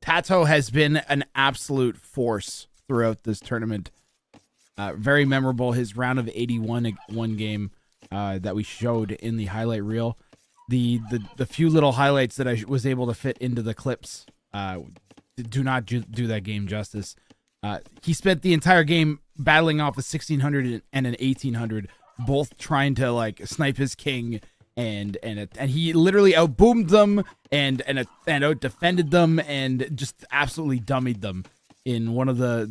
Tato has been an absolute force throughout this tournament. Very memorable. His round of 81 one game that we showed in the highlight reel. The few little highlights that I was able to fit into the clips do not do that game justice. He spent the entire game battling off a 1600 and an 1800, both trying to like snipe his king, and he literally outboomed them and out defended them and just absolutely dummied them in one of the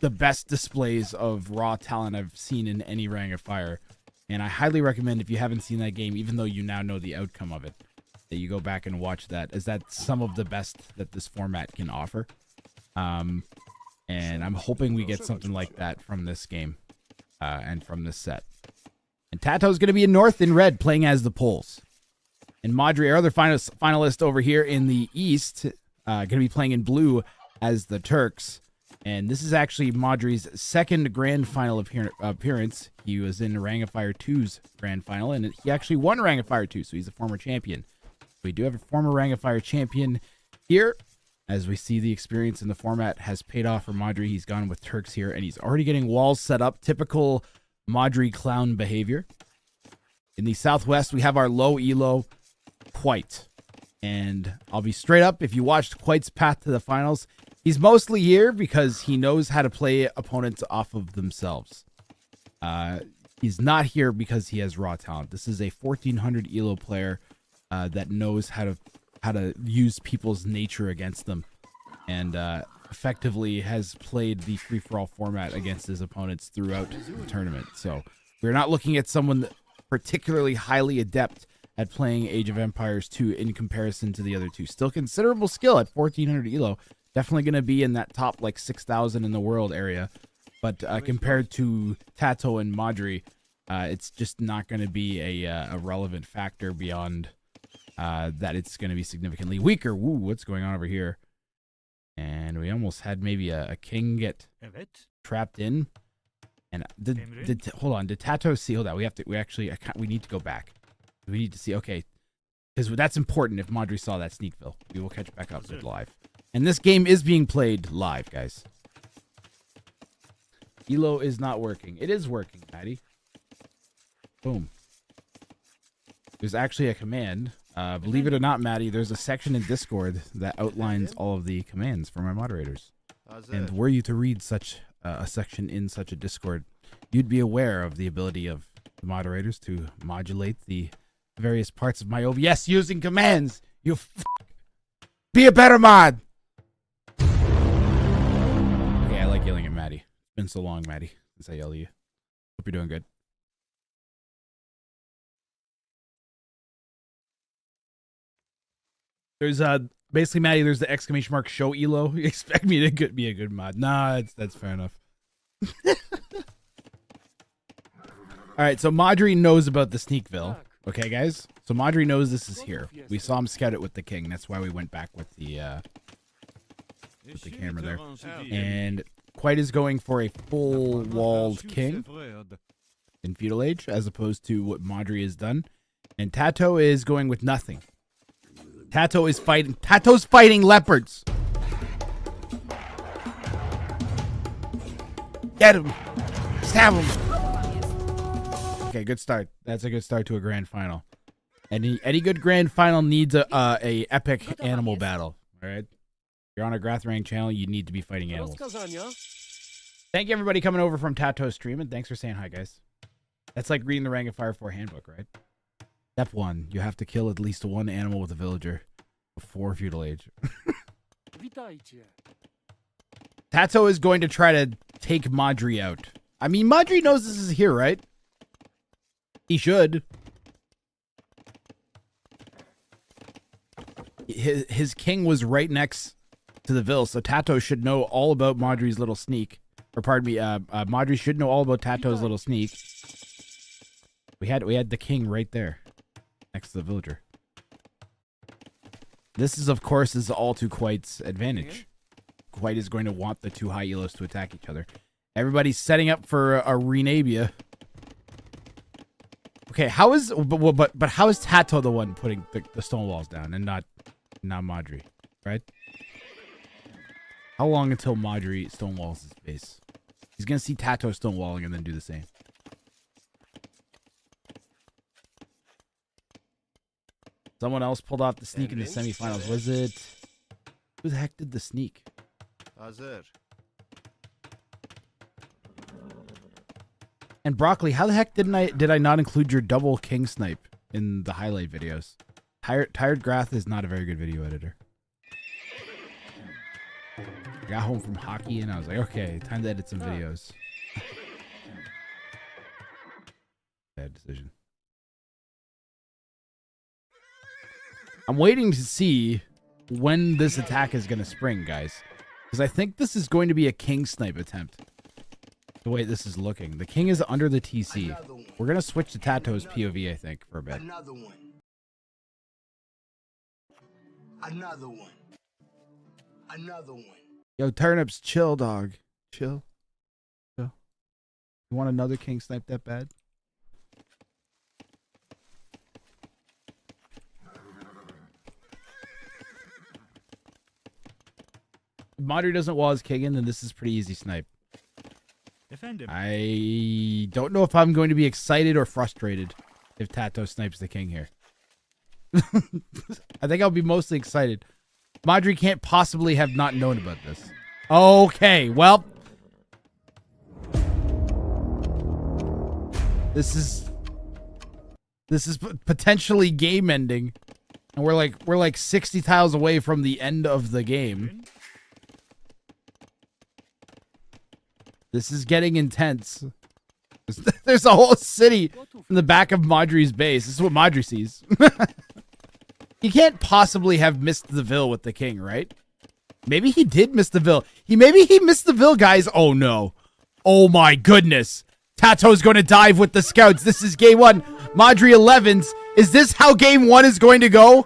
best displays of raw talent I've seen in any Ring of Fire. And I highly recommend, if you haven't seen that game, even though you now know the outcome of it, that you go back and watch that, as that's some of the best that this format can offer. And I'm hoping we get something like that from this game and from this set. And Tato's going to be in North in red, playing as the Poles. And Madri, our other finalist over here in the East, going to be playing in blue as the Turks. And this is actually Madri's second grand final appearance. He was in Ring of Fire 2's grand final, and he actually won Ring of Fire 2, so he's a former champion. We do have a former Ring of Fire champion here. As we see, the experience in the format has paid off for Madri. He's gone with Turks here, and he's already getting walls set up. Typical Madri clown behavior. In the Southwest, we have our low elo, Quite. And I'll be straight up, if you watched Quite's path to the finals, he's mostly here because he knows how to play opponents off of themselves. He's not here because he has raw talent. This is a 1400 elo player that knows how to use people's nature against them, and effectively has played the free-for-all format against his opponents throughout the tournament. So we're not looking at someone particularly highly adept at playing Age of Empires 2 in comparison to the other two. Still considerable skill at 1400 elo. Definitely going to be in that top like 6,000 in the world area. But compared to Tato and Madri, it's just not going to be a relevant factor beyond that it's going to be significantly weaker. Woo, what's going on over here? And we almost had maybe a king get trapped in. And hold on, did Tato see? Hold on, we need to go back. We need to see, okay, because that's important. If Madri saw that Sneakville, we will catch back up with live. And this game is being played live, guys. Elo is not working. It is working, Maddie. Boom. There's actually a command. Believe it or not, Maddie, there's a section in Discord that outlines all of the commands for my moderators. And were you to read such a section in such a Discord, you'd be aware of the ability of the moderators to modulate the various parts of my OBS using commands. You be a better mod. Okay, I like yelling at Maddie. It's been so long, Maddie, since I yell at you. Hope you're doing good. There's basically, Maddie, there's the exclamation mark show elo. You expect me to be a good mod? Nah, that's fair enough. All right, so Madri knows about the Sneakville. Okay, guys. So Madri knows this is here. We saw him scout it with the king. That's why we went back with the camera there. And Quite is going for a full walled king in feudal age, as opposed to what Madri has done. And Tato is going with nothing. Tato's fighting leopards. Get him. Stab him. Okay, good start. That's a good start to a grand final. Any good grand final needs a epic animal battle. All right. If you're on a Grathrang channel, you need to be fighting animals. Thank you, everybody coming over from Tato's stream, and thanks for saying hi, guys. That's like reading the Ring of Fire 4 handbook, right? Step 1, you have to kill at least one animal with a villager before feudal age. Tato is going to try to take Madri out. I mean, Madri knows this is here, right? He should. His king was right next to the Ville, so Tato should know all about Madri's little sneak. Or pardon me, Madri should know all about Tato's little sneak. We had the king right there, next to the villager. This is, of course, all to Quite's advantage. Quite is going to want the two high elos to attack each other. Everybody's setting up for a Renabia. Okay, how is but how is Tato the one putting the stone walls down and not Madri? right? How long until Madri stonewalls his base? He's going to see Tato stonewalling and then do the same. Someone else pulled off the sneak in the semifinals. Was it... Who the heck did the sneak? And Broccoli, how the heck did I not include your double king snipe in the highlight videos? Tired Grath is not a very good video editor. I got home from hockey and I was like, okay, time to edit some videos. Bad decision. I'm waiting to see when this attack is going to spring, guys. Because I think this is going to be a king snipe attempt. The way this is looking. The king is under the TC. We're going to switch to Tato's POV, I think, for a bit. Another one. Another one. Another one. Yo, turnips, chill, dog. Chill. Chill. You want another king snipe that bad? If Madri doesn't wall his king in, then this is pretty easy snipe. Defend him. I don't know if I'm going to be excited or frustrated if Tato snipes the king here. I think I'll be mostly excited. Madri can't possibly have not known about this. Okay, well. This is potentially game ending. And we're like 60 tiles away from the end of the game. This is getting intense. There's a whole city in the back of Madri's base. This is what Madri sees. He can't possibly have missed the Ville with the king, right? Maybe he did miss the Ville. Maybe he missed the Ville, guys. Oh, no. Oh, my goodness. Tato's going to dive with the scouts. This is game one. Madri 11s. Is this how game one is going to go?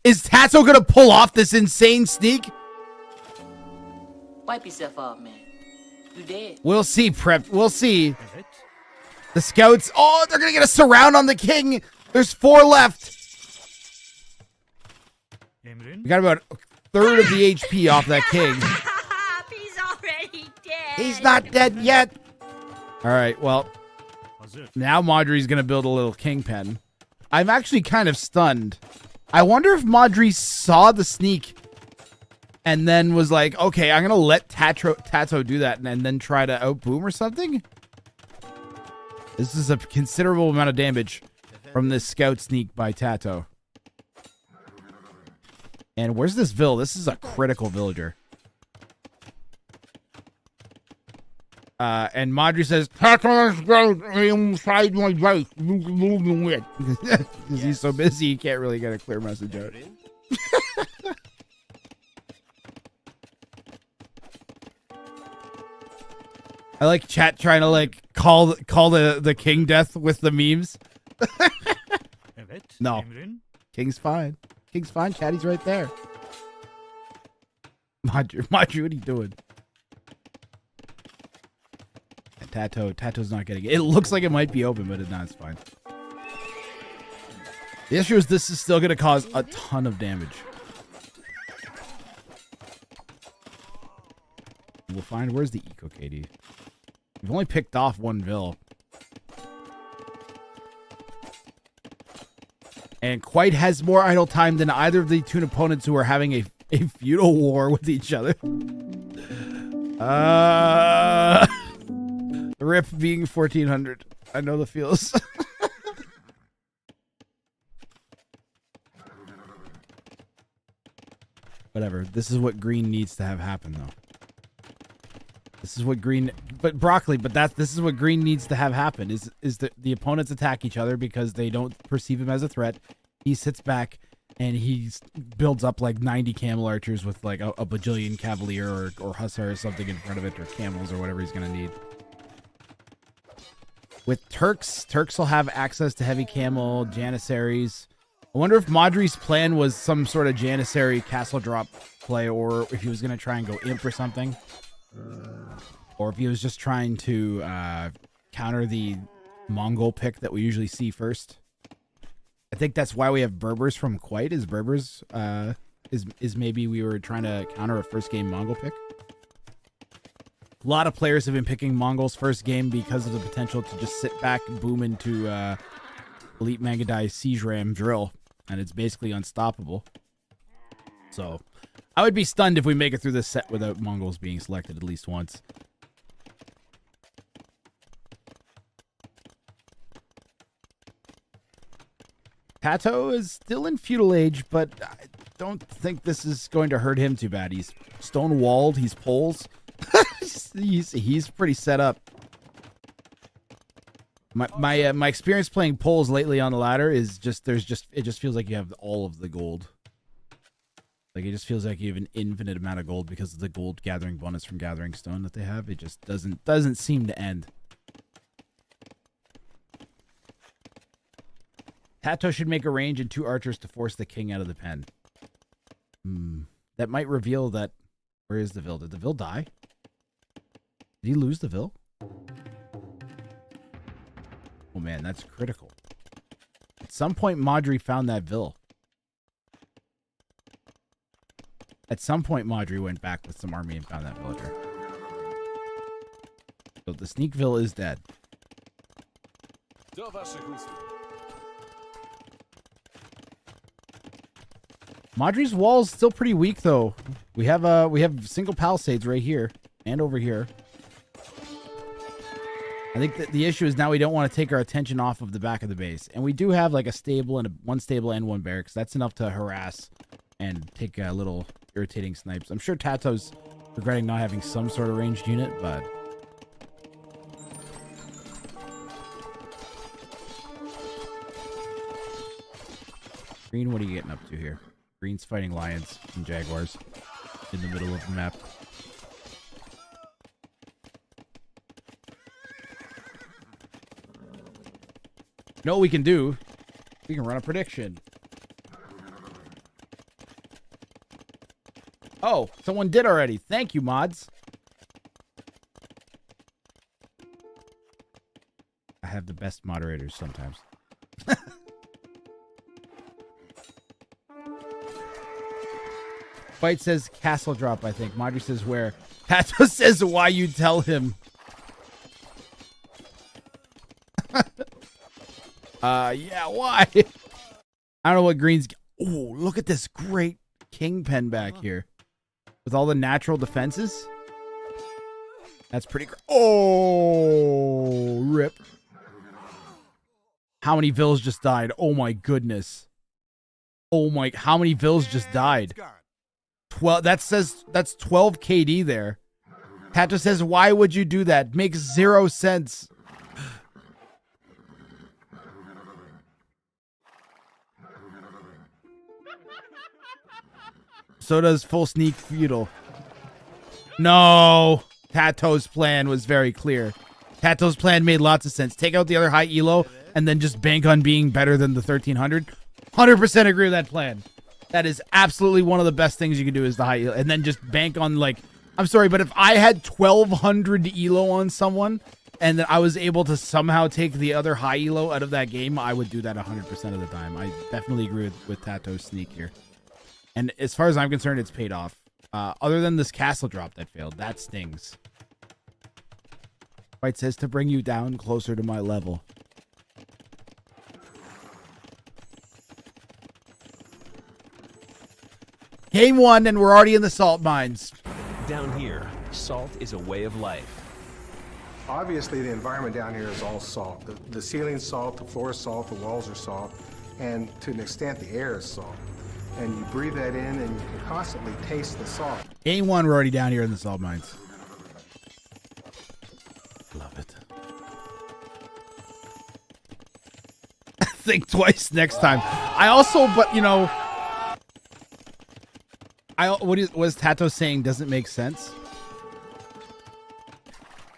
Is Tato going to pull off this insane sneak? Wipe yourself off, man. You dead. We'll see, Prep. We'll see. The scouts. Oh, they're going to get a surround on the king. There's 4 left. We got about a third of the HP off that king. He's already dead. He's not dead yet. All right, well, now Madri's going to build a little king pen. I'm actually kind of stunned. I wonder if Madri saw the sneak and then was like, okay, I'm going to let Tato do that and then try to outboom or something. This is a considerable amount of damage from this scout sneak by Tato. And where's this Ville? This is a critical villager. And Madri says, Tato's inside my base. Because he's so busy, he can't really get a clear message out. I like chat trying to like call the king death with the memes. No, king's fine. King's fine. Chatty's right there. Madri, what are you doing? Tato's not getting it. It looks like it might be open, but it's fine. The issue is this is still going to cause a ton of damage. We'll find where's the eco KD. We've only picked off 1 Ville. And Quite has more idle time than either of the 2 opponents who are having a feudal war with each other. Rip being 1400. I know the feels. Whatever. This is what green needs to have happen, though. This is what green, but Broccoli, but this is what green needs to have happen is the opponents attack each other because they don't perceive him as a threat. He sits back and he builds up like 90 camel archers with like a bajillion cavalier or hussar or something in front of it, or camels or whatever he's going to need. With Turks will have access to heavy camel, janissaries. I wonder if Madri's plan was some sort of janissary castle drop play, or if he was going to try and go imp or something. Or if he was just trying to counter the Mongol pick that we usually see first. I think that's why we have Berbers from Quite, is Berbers is maybe we were trying to counter a first game Mongol pick. A lot of players have been picking Mongols first game because of the potential to just sit back and boom into Elite Mangadai Siege Ram drill, and it's basically unstoppable. So I would be stunned if we make it through this set without Mongols being selected at least once. Tato is still in feudal age, but I don't think this is going to hurt him too bad. He's stone walled. He's poles. he's pretty set up. My experience playing poles lately on the ladder is just it just feels like you have all of the gold. Like it just feels like you have an infinite amount of gold because of the gold gathering bonus from gathering stone that they have. It just doesn't seem to end. Tato should make a range and 2 archers to force the king out of the pen. That might reveal that... Where is the Vil? Did the Vil die? Did he lose the Vil? Oh man, that's critical. At some point, Madri found that Vil. At some point, Madri went back with some army and found that villager. So the sneak Vil is dead. Madri's wall's still pretty weak though. We have single palisades right here and over here. I think that the issue is now we don't want to take our attention off of the back of the base, and we do have like a stable and one stable and 1 barracks. That's enough to harass and take a little irritating snipes. I'm sure Tato's regretting not having some sort of ranged unit, but Green, what are you getting up to here? Green's fighting lions and jaguars in the middle of the map. You know what we can do? We can run a prediction. Oh, someone did already. Thank you, mods. I have the best moderators sometimes. Fight says castle drop, I think. Madri says where. Tato says why you tell him. Yeah, why? I don't know what Green's... Oh, look at this great king pen back here. With all the natural defenses. That's pretty great. Oh, rip. How many Vils just died? Oh my goodness. Oh my... How many Vils just died? 12. That's 12 KD there. Tato says, why would you do that? Makes 0 sense. So does full sneak feudal. No. Tato's plan was very clear. Tato's plan made lots of sense. Take out the other high elo and then just bank on being better than the 1300. 100% agree with that plan. That is absolutely one of the best things you can do is the high elo. And then just bank on, like, I'm sorry, but if I had 1200 elo on someone and then I was able to somehow take the other high elo out of that game, I would do that 100% of the time. I definitely agree with Tato's sneak here. And as far as I'm concerned, it's paid off. Other than this castle drop that failed, that stings. White says to bring you down closer to my level. Game 1 and we're already in the salt mines. Down here, salt is a way of life. Obviously, the environment down here is all salt. The ceiling's salt, the floor is salt, the walls are salt, and to an extent, the air is salt. And you breathe that in, and you can constantly taste the salt. Game 1, we're already down here in the salt mines. Love it. Think twice next time. I also, but you know, what is Tato saying doesn't make sense?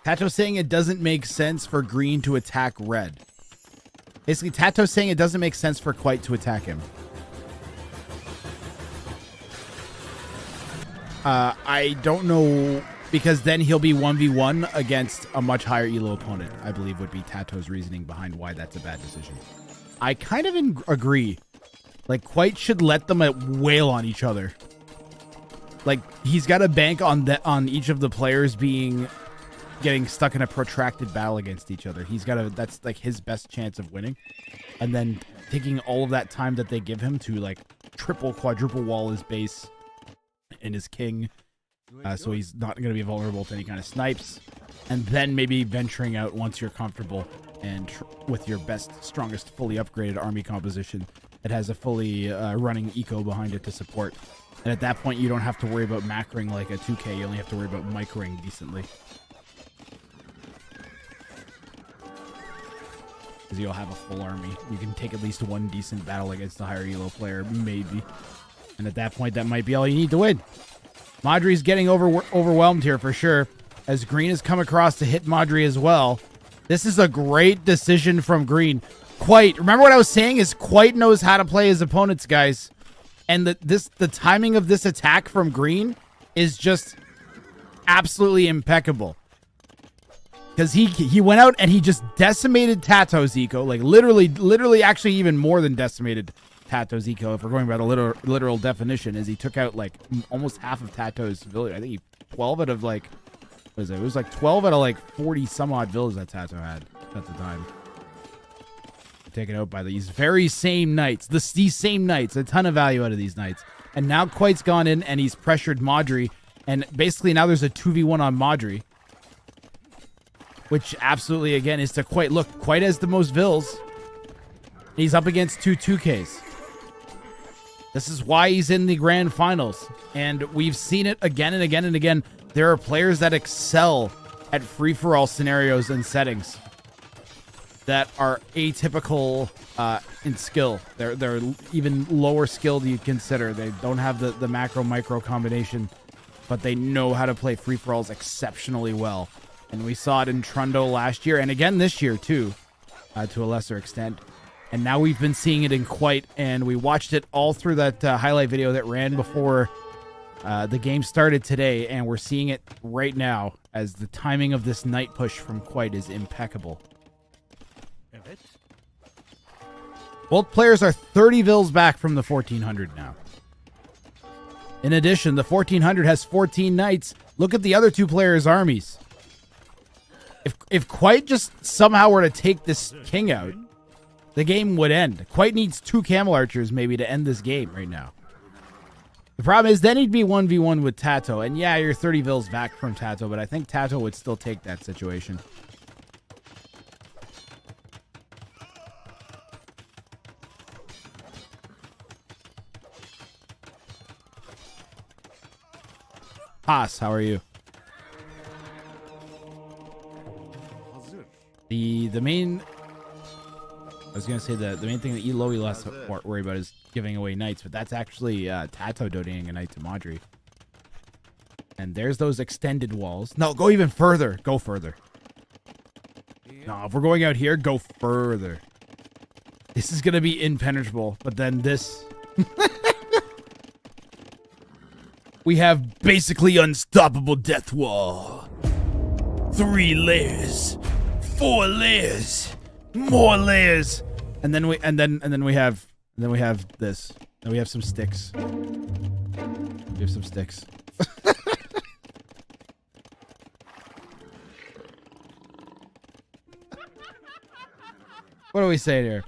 Tato's saying it doesn't make sense for green to attack red. Basically, Tato's saying it doesn't make sense for Quite to attack him. I don't know, because then he'll be 1v1 against a much higher elo opponent, I believe would be Tato's reasoning behind why that's a bad decision. I kind of agree. Like, Quite should let them wail on each other. Like, he's got to bank on each of the players getting stuck in a protracted battle against each other. That's like his best chance of winning. And then taking all of that time that they give him to like triple, quadruple wall his base and his king. So he's not going to be vulnerable to any kind of snipes. And then maybe venturing out once you're comfortable and with your best, strongest, fully upgraded army composition that has a fully running eco behind it to support. And at that point, you don't have to worry about macroing like a 2K. You only have to worry about microing decently. Because you'll have a full army. You can take at least one decent battle against a higher elo player, maybe. And at that point, that might be all you need to win. Madri's getting overwhelmed here for sure, as Green has come across to hit Madri as well. This is a great decision from Green. Quite. Remember what I was saying is Quite knows how to play his opponents, guys. And the timing of this attack from Green is just absolutely impeccable. Because he went out and he just decimated Tato's eco. Like literally actually even more than decimated Tato's eco. If we're going by the literal definition, is he took out like almost half of Tato's village. I think 12 out of like, what is it? It was like 12 out of like 40 some odd villages that Tato had at the time. Taken out by these very same knights. These same knights. A ton of value out of these knights. And now Quite's gone in and he's pressured Madri. And basically now there's a 2v1 on Madri. Which absolutely, again, is to Quite. Look, Quite has the most vills. He's up against 2Ks. This is why he's in the grand finals. And we've seen it again and again and again. There are players that excel at free-for-all scenarios and settings that are atypical in skill. They're even lower skilled you'd consider. They don't have the macro-micro combination, but they know how to play free-for-alls exceptionally well. And we saw it in Trundo last year, and again this year too, to a lesser extent. And now we've been seeing it in Quite, and we watched it all through that highlight video that ran before the game started today, and we're seeing it right now as the timing of this night push from Quite is impeccable. Both players are 30 vills back from the 1400 now. In addition, the 1400 has 14 knights. Look at the other two players' armies. If Quite just somehow were to take this king out, the game would end. Quite needs 2 camel archers maybe to end this game right now. The problem is then he'd be 1v1 with Tato. And yeah, you're 30 vills back from Tato, but I think Tato would still take that situation. Haas, how are you? The main, I was gonna say the main thing that Eloy less worry about is giving away knights, but that's actually Tato donating a knight to Madri. And there's those extended walls. No, go even further. Go further. No, if we're going out here, go further. This is gonna be impenetrable, but then this. We have basically unstoppable death wall. 3 layers. 4 layers, more layers, and then we have this. Then we have some sticks. We have some sticks. What are we saying here?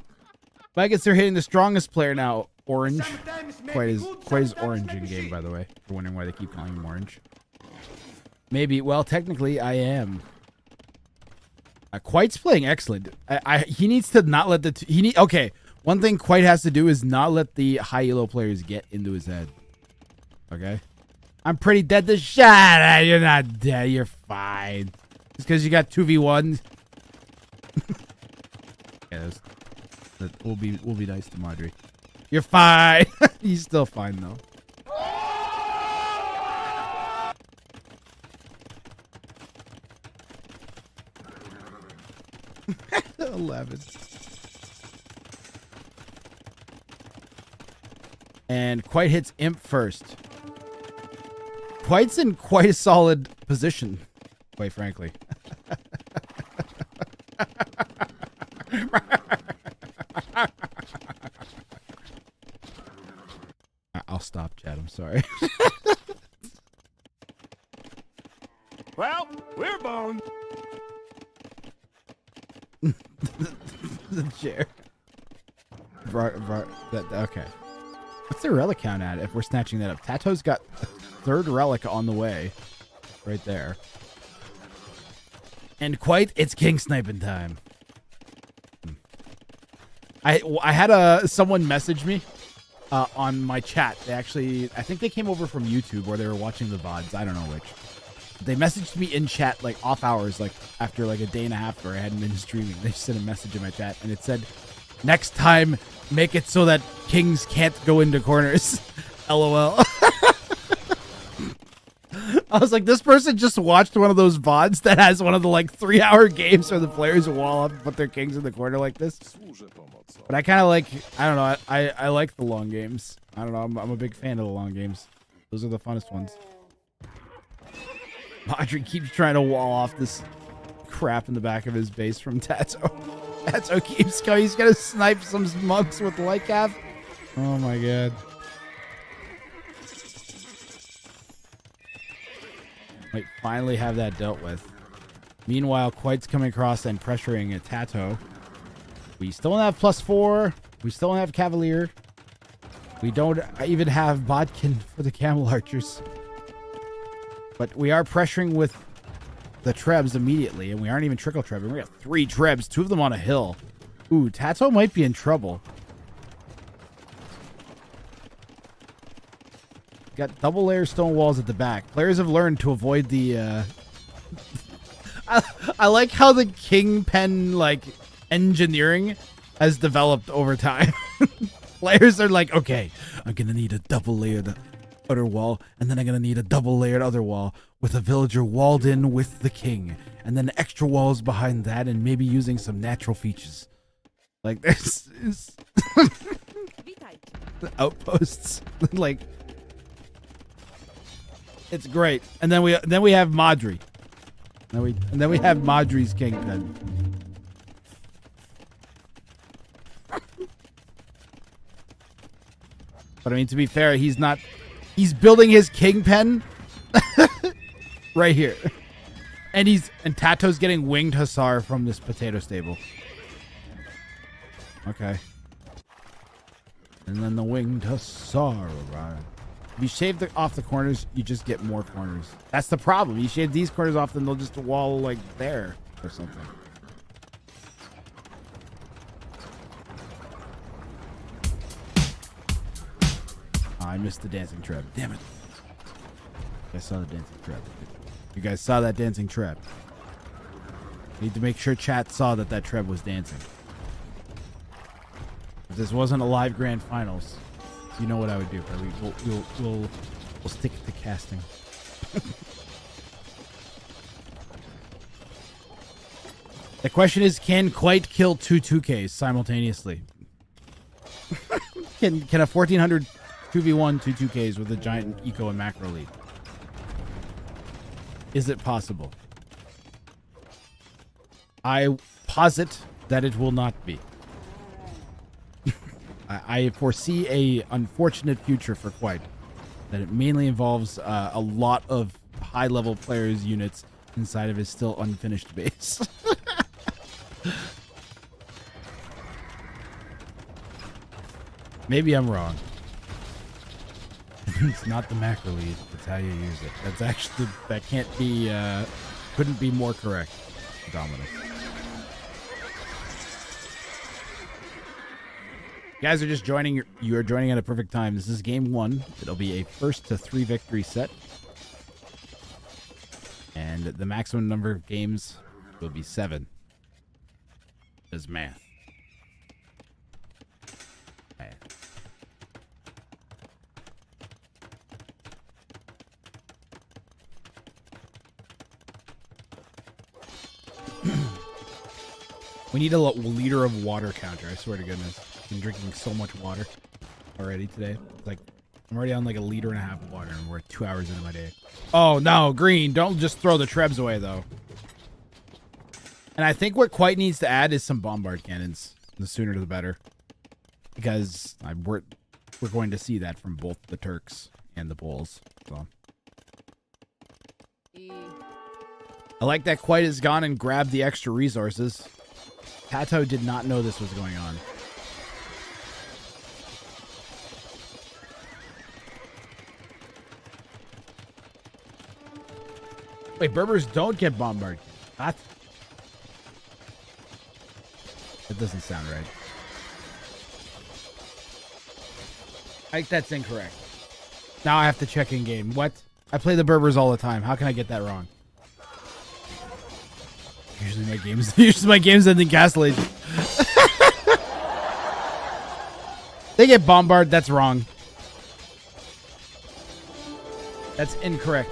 I guess they're hitting the strongest player now. Orange. Quite as orange in game, by the way. If you're wondering why they keep calling him orange. Maybe. Well, technically, I am. Quite's playing excellent. He needs to not let the okay. One thing Quite has to do is not let the high elo players get into his head. Okay, I'm pretty dead to shot. You're not dead. You're fine. It's because you got 2v1. Yeah, that will be nice to Madri. You're fine. He's still fine though. 11. And Quite hits Imp first. Quite's in quite a solid position, quite frankly. I'll stop, Chad. I'm sorry. Well, we're boned. The chair. Okay. What's the relic count at if we're snatching that up? Tato's got a third relic on the way. Right there. And quite, it's king sniping time. I had someone message me on my chat. They actually, I think they came over from YouTube or they were watching the VODs. I don't know which. They messaged me in chat like off hours, like after like a day and a half where I hadn't been streaming. They sent a message in my chat and it said, "Next time, make it so that kings can't go into corners." LOL. I was like, this person just watched one of those VODs that has one of the like 3-hour games where the players wall up and put their kings in the corner like this. But I kind of like, I don't know, I like the long games. I don't know, I'm a big fan of the long games. Those are the funnest ones. Audrey keeps trying to wall off this crap in the back of his base from Tato. Tato keeps going. He's going to snipe some monks with light cap. Oh my god. Might finally have that dealt with. Meanwhile, Quite's coming across and pressuring a Tato. We still don't have +4. We still don't have Cavalier. We don't even have Bodkin for the Camel Archers. But we are pressuring with the Trebs immediately, and we aren't even trickle trebbing. We got 3 Trebs, 2 of them on a hill. Ooh, Tato might be in trouble. Got double layer stone walls at the back. Players have learned to avoid the I like how the Kingpen like engineering has developed over time. Players are like, okay, I'm gonna need a double layered outer wall, and then I'm gonna need a double layered other wall with a villager walled in with the king, and then extra walls behind that, and maybe using some natural features. Like there's outposts. Like it's great. And then we have Madri. And then we have Madri's Kingpen. But I mean, to be fair, he's building his Kingpen right here. And Tato's getting winged Hussar from this potato stable. Okay. And then the winged Hussar arrived. If you shave off the corners, you just get more corners. That's the problem. You shave these corners off, then they'll just wall like there or something. Oh, I missed the dancing trap. Damn it. I saw the dancing trap. You guys saw that dancing trap. Need to make sure chat saw that trap was dancing. If this wasn't a live grand finals, you know what I would do. We'll stick to casting. The question is, can Quite kill 2 2Ks simultaneously? Can a 1400 2v1 2 2Ks with a giant eco and macro lead? Is it possible? I posit that it will not be. I foresee a unfortunate future for Quite, that it mainly involves a lot of high-level players' units inside of his still unfinished base. Maybe I'm wrong. It's not the macro lead. It's how you use it. That's actually, that can't be, couldn't be more correct, Dominic. You guys are just joining. You are joining at a perfect time. This is game 1. It'll be a 1st to 3 victory set. And the maximum number of games will be 7. Is math. We need a liter of water counter, I swear to goodness. I've been drinking so much water already today. Like, I'm already on like 1.5 liters of water and we're 2 hours into my day. Oh, no, Green, don't just throw the Trebs away, though. And I think what Quite needs to add is some bombard cannons. The sooner the better. Because we're going to see that from both the Turks and the Poles. So. I like that Quite has gone and grabbed the extra resources. Tato did not know this was going on. Wait, Berbers don't get bombarded. What? That doesn't sound right. I think that's incorrect. Now I have to check in game. What? I play the Berbers all the time. How can I get that wrong? Usually my games end in Castle Age. They get bombarded. That's wrong. That's incorrect.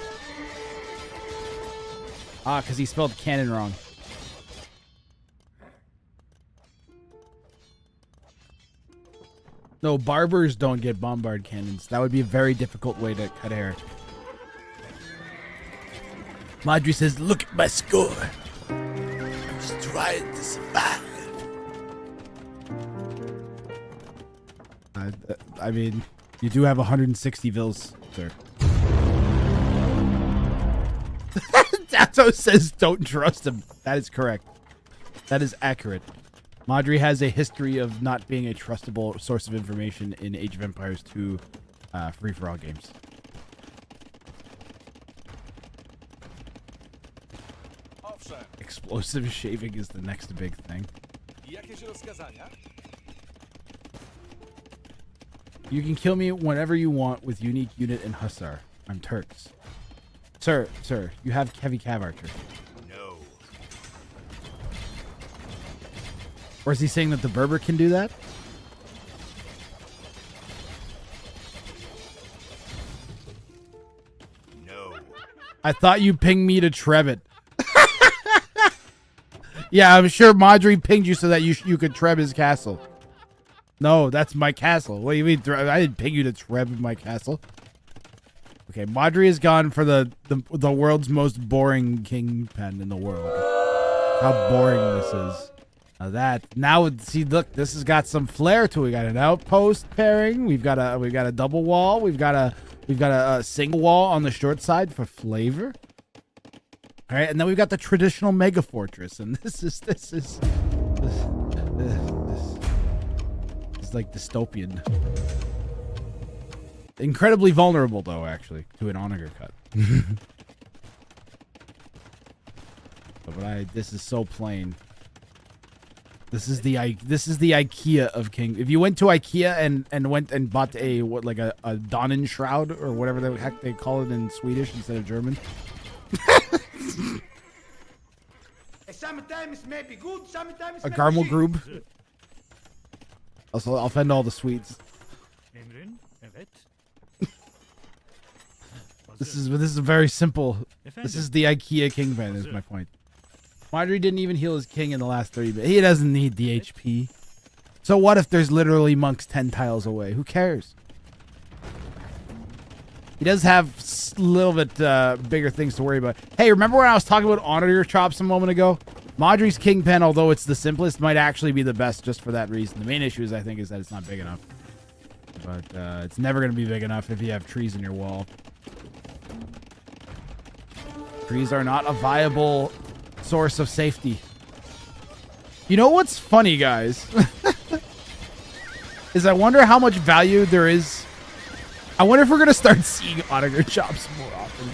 Ah, because he spelled cannon wrong. No, barbers don't get bombard cannons. That would be a very difficult way to cut hair. Madri says, look at my score. I'm just trying to survive. I mean, you do have 160 vills, sir. Tato says don't trust him. That is correct. That is accurate. Madri has a history of not being a trustable source of information in Age of Empires 2 free-for-all games. Explosive shaving is the next big thing. You can kill me whenever you want with unique unit and hussar. I'm Turks. Sir, you have heavy cav archer. No. Or is he saying that the Berber can do that? No. I thought you pinged me to Trebbit. Yeah, I'm sure Madri pinged you so that you could Treb his castle. No, that's my castle. What do you mean? I didn't ping you to Treb my castle. Okay, Madri has gone for the world's most boring kingpin in the world. How boring this is. See, look, this has got some flair to it. We got an outpost pairing. We've got a double wall. We've got a single wall on the short side for flavor. All right, and then we've got the traditional mega fortress, and this is like dystopian. Incredibly vulnerable, though, actually, to an onager cut. But this is so plain. This is the IKEA of King. If you went to IKEA and went and bought a Donnen shroud or whatever the heck they call it in Swedish instead of German. Sometimes may be good, sometimes A Garmel Grub. Also, I'll offend all the Swedes. Emrin, evet. This is very simple. This is the IKEA Kingpin, is my point. Madri didn't even heal his king in the last 30 minutes. He doesn't need the HP. So what if there's literally monks 10 tiles away? Who cares? He does have a little bit bigger things to worry about. Hey, remember when I was talking about Onager chops a moment ago? Madri's Kingpin, although it's the simplest, might actually be the best just for that reason. The main issue, I think, is that it's not big enough. But it's never going to be big enough if you have trees in your wall. Trees are not a viable source of safety. You know what's funny, guys? Is I wonder how much value there is. I wonder if we're going to start seeing Onager chops more often.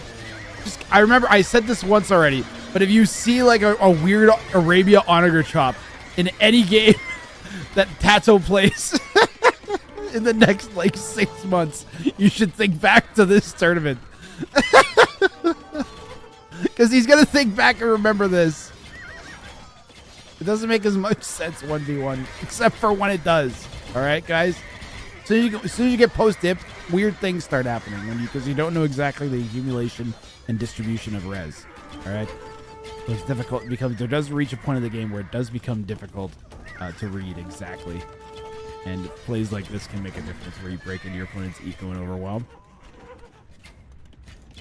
I remember I said this once already, but if you see like a weird Arabia Onager chop in any game that Tato plays in the next like 6 months, you should think back to this tournament. Because he's going to think back and remember this. It doesn't make as much sense 1v1, except for when it does. All right, guys? As soon as you get post-dip, weird things start happening because you don't know exactly the accumulation and distribution of res. All right? So it's difficult. There does reach a point of the game where it does become difficult to read exactly. And plays like this can make a difference where you break into your opponent's eco and overwhelm.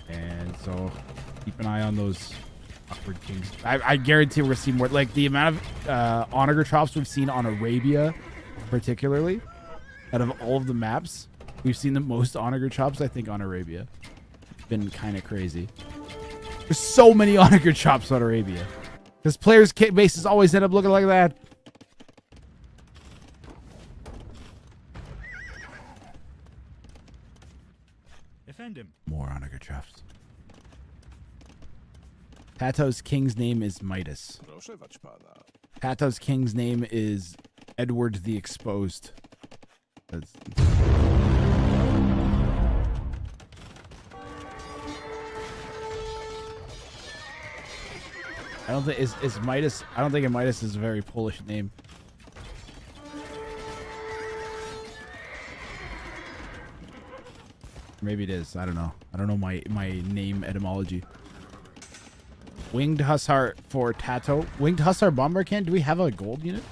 And so keep an eye on those awkward kings. I guarantee we're going to see more. Like the amount of Onager chops we've seen on Arabia, particularly, out of all of the maps, we've seen the most Onager chops, I think, on Arabia. It's been kind of crazy. There's so many onager chops on Arabia. Because players' bases always end up looking like that. Defend him. More onager chops. Tato's king's name is Midas. Tato's king's name is Edward the Exposed. That's... I don't think is Midas. I don't think Midas is a very Polish name. Maybe it is. I don't know. I don't know my name etymology. Winged Hussar for Tato. Winged Hussar bomber cannon. Do we have a gold unit?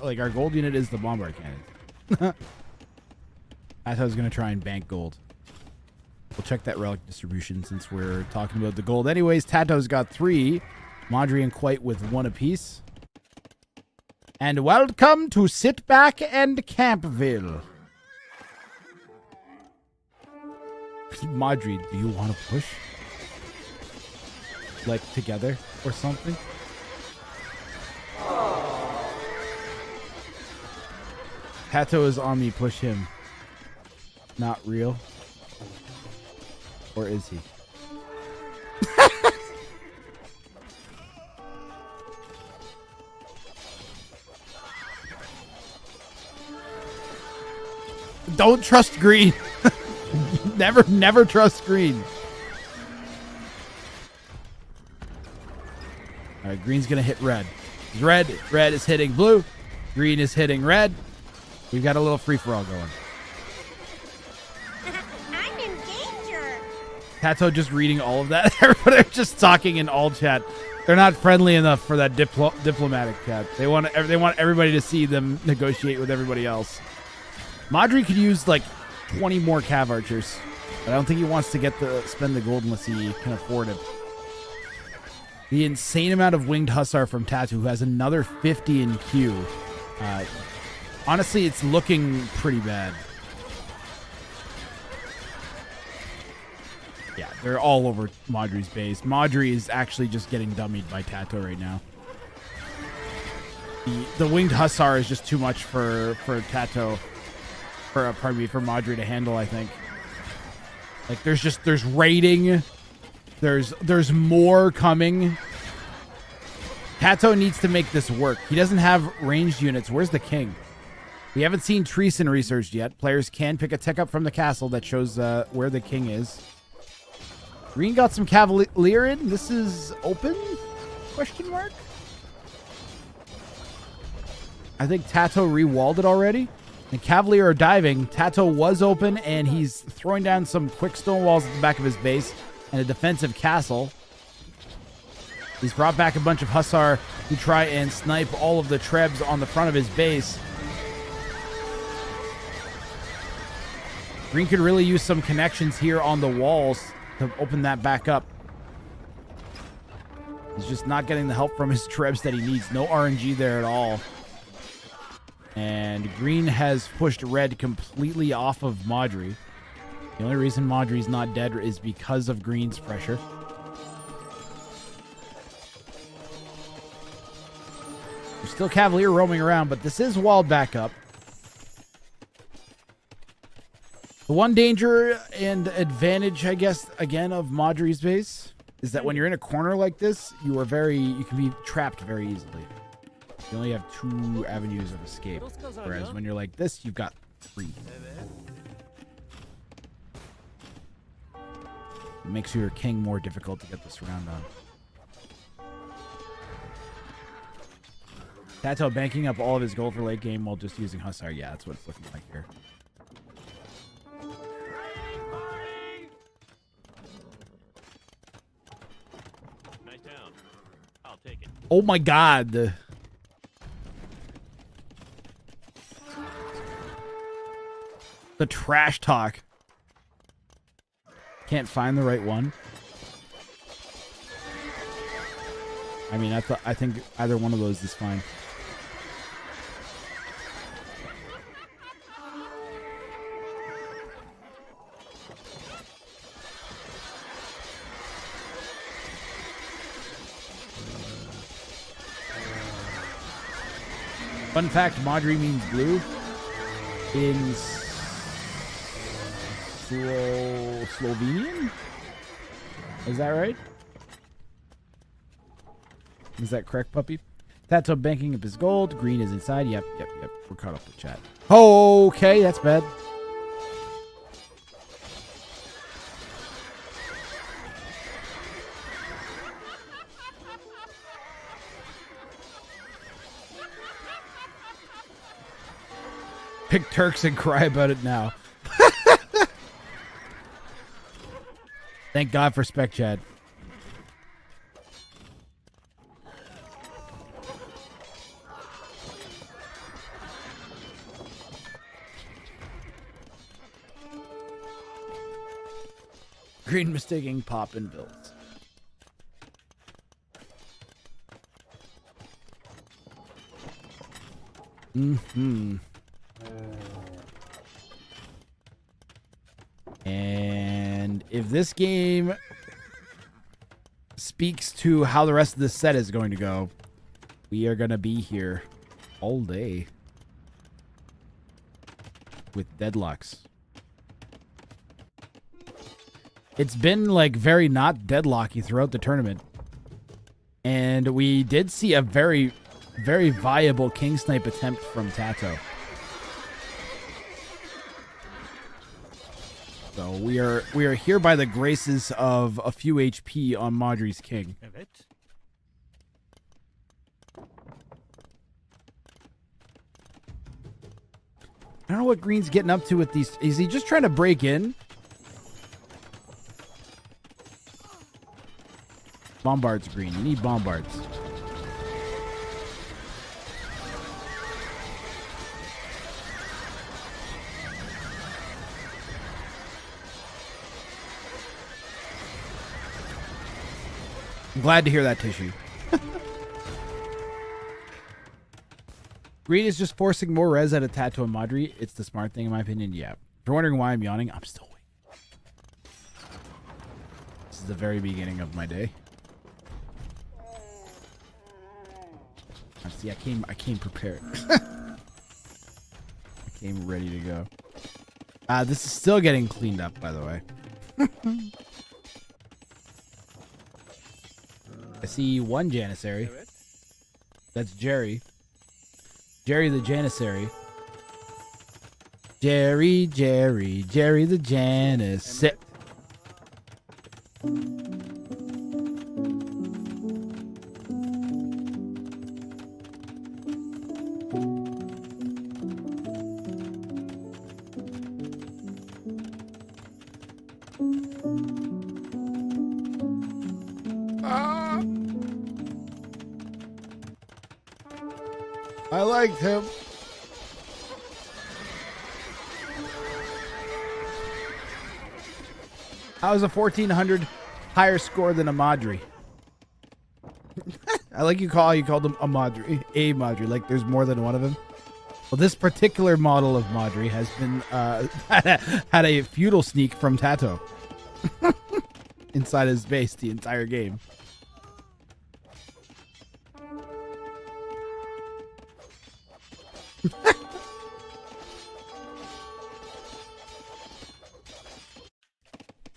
Like our gold unit is the bomber cannon. Tato's gonna try and bank gold. We'll check that relic distribution since we're talking about the gold. Anyways, Tato's got 3. Madri and Quite with 1 apiece. And welcome to Sit Back and Campville. Madri, do you want to push? Like together or something? Tato is on me, push him. Not real. Or is he? Don't trust green. Never trust green. All right, green's gonna hit red. Red is hitting blue. Green is hitting red. We've got a little free-for-all going. I'm in danger. Tato just reading all of that. Everybody just talking in all chat. They're not friendly enough for that diplomatic chat. They want everybody to see them negotiate with everybody else. Madri could use like 20 more cav archers, but I don't think he wants to spend the gold unless he can afford it. The insane amount of winged hussar from Tato, who has another 50 in queue. Honestly, it's looking pretty bad. Yeah, they're all over Madri's base. Madri is actually just getting dummied by Tato right now. The winged hussar is just too much for Tato. For Madri to handle, I think. Like there's raiding. There's more coming. Tato needs to make this work. He doesn't have ranged units. Where's the king? We haven't seen Treason researched yet. Players can pick a tech up from the castle that shows where the king is. Green got some cavalier in. This is open? Question mark? I think Tato re-walled it already. The Cavalier are diving. Tato was open, and he's throwing down some quick stone walls at the back of his base and a defensive castle. He's brought back a bunch of Hussar to try and snipe all of the Trebs on the front of his base. Green could really use some connections here on the walls to open that back up. He's just not getting the help from his Trebs that he needs. No RNG there at all. And green has pushed red completely off of Madri. The only reason Madri's not dead is because of green's pressure. There's still Cavalier roaming around, but this is walled back up. The one danger and advantage, I guess, again, of Madri's base is that when you're in a corner like this, you can be trapped very easily. You only have 2 avenues of escape. Whereas when you're like this, you've got 3. It makes your king more difficult to get this round on. Tato banking up all of his gold for late game while just using Hussar. Yeah, that's what it's looking like here. Nice down. I'll take it. Oh my god. The trash talk. Can't find the right one. I mean, I think either one of those is fine. Fun fact, Madri means blue in Slovenian? Is that right? Is that correct, puppy? Tato banking up his gold. Green is inside. Yep. We're caught up with chat. Oh, okay, that's bad. Pick Turks and cry about it now. Thank God for Spec Chad. Green mistaking pop and builds. And if this game speaks to how the rest of this set is going to go, we are going to be here all day with deadlocks. It's been like very not deadlocky throughout the tournament. And we did see a very, very viable king snipe attempt from Tato. So we are here by the graces of a few HP on Madri's king. Evet. I don't know what Green's getting up to with these. Is he just trying to break in? Bombards, Green. You need bombards. I'm glad to hear that, Tissue. Green is just forcing more res out of Tato and Madri. It's the smart thing, in my opinion. Yeah. If you're wondering why I'm yawning, I'm still awake. This is the very beginning of my day. See, I came prepared. I came ready to go. This is still getting cleaned up, by the way. I see one Janissary. That's Jerry. Jerry the Janissary. Jerry the Janissary. I liked him. I was a 1400 higher score than a Madri. I like you called him a Madri. A Madri. Like there's more than one of him. Well, this particular model of Madri has been had a feudal sneak from Tato inside his base the entire game.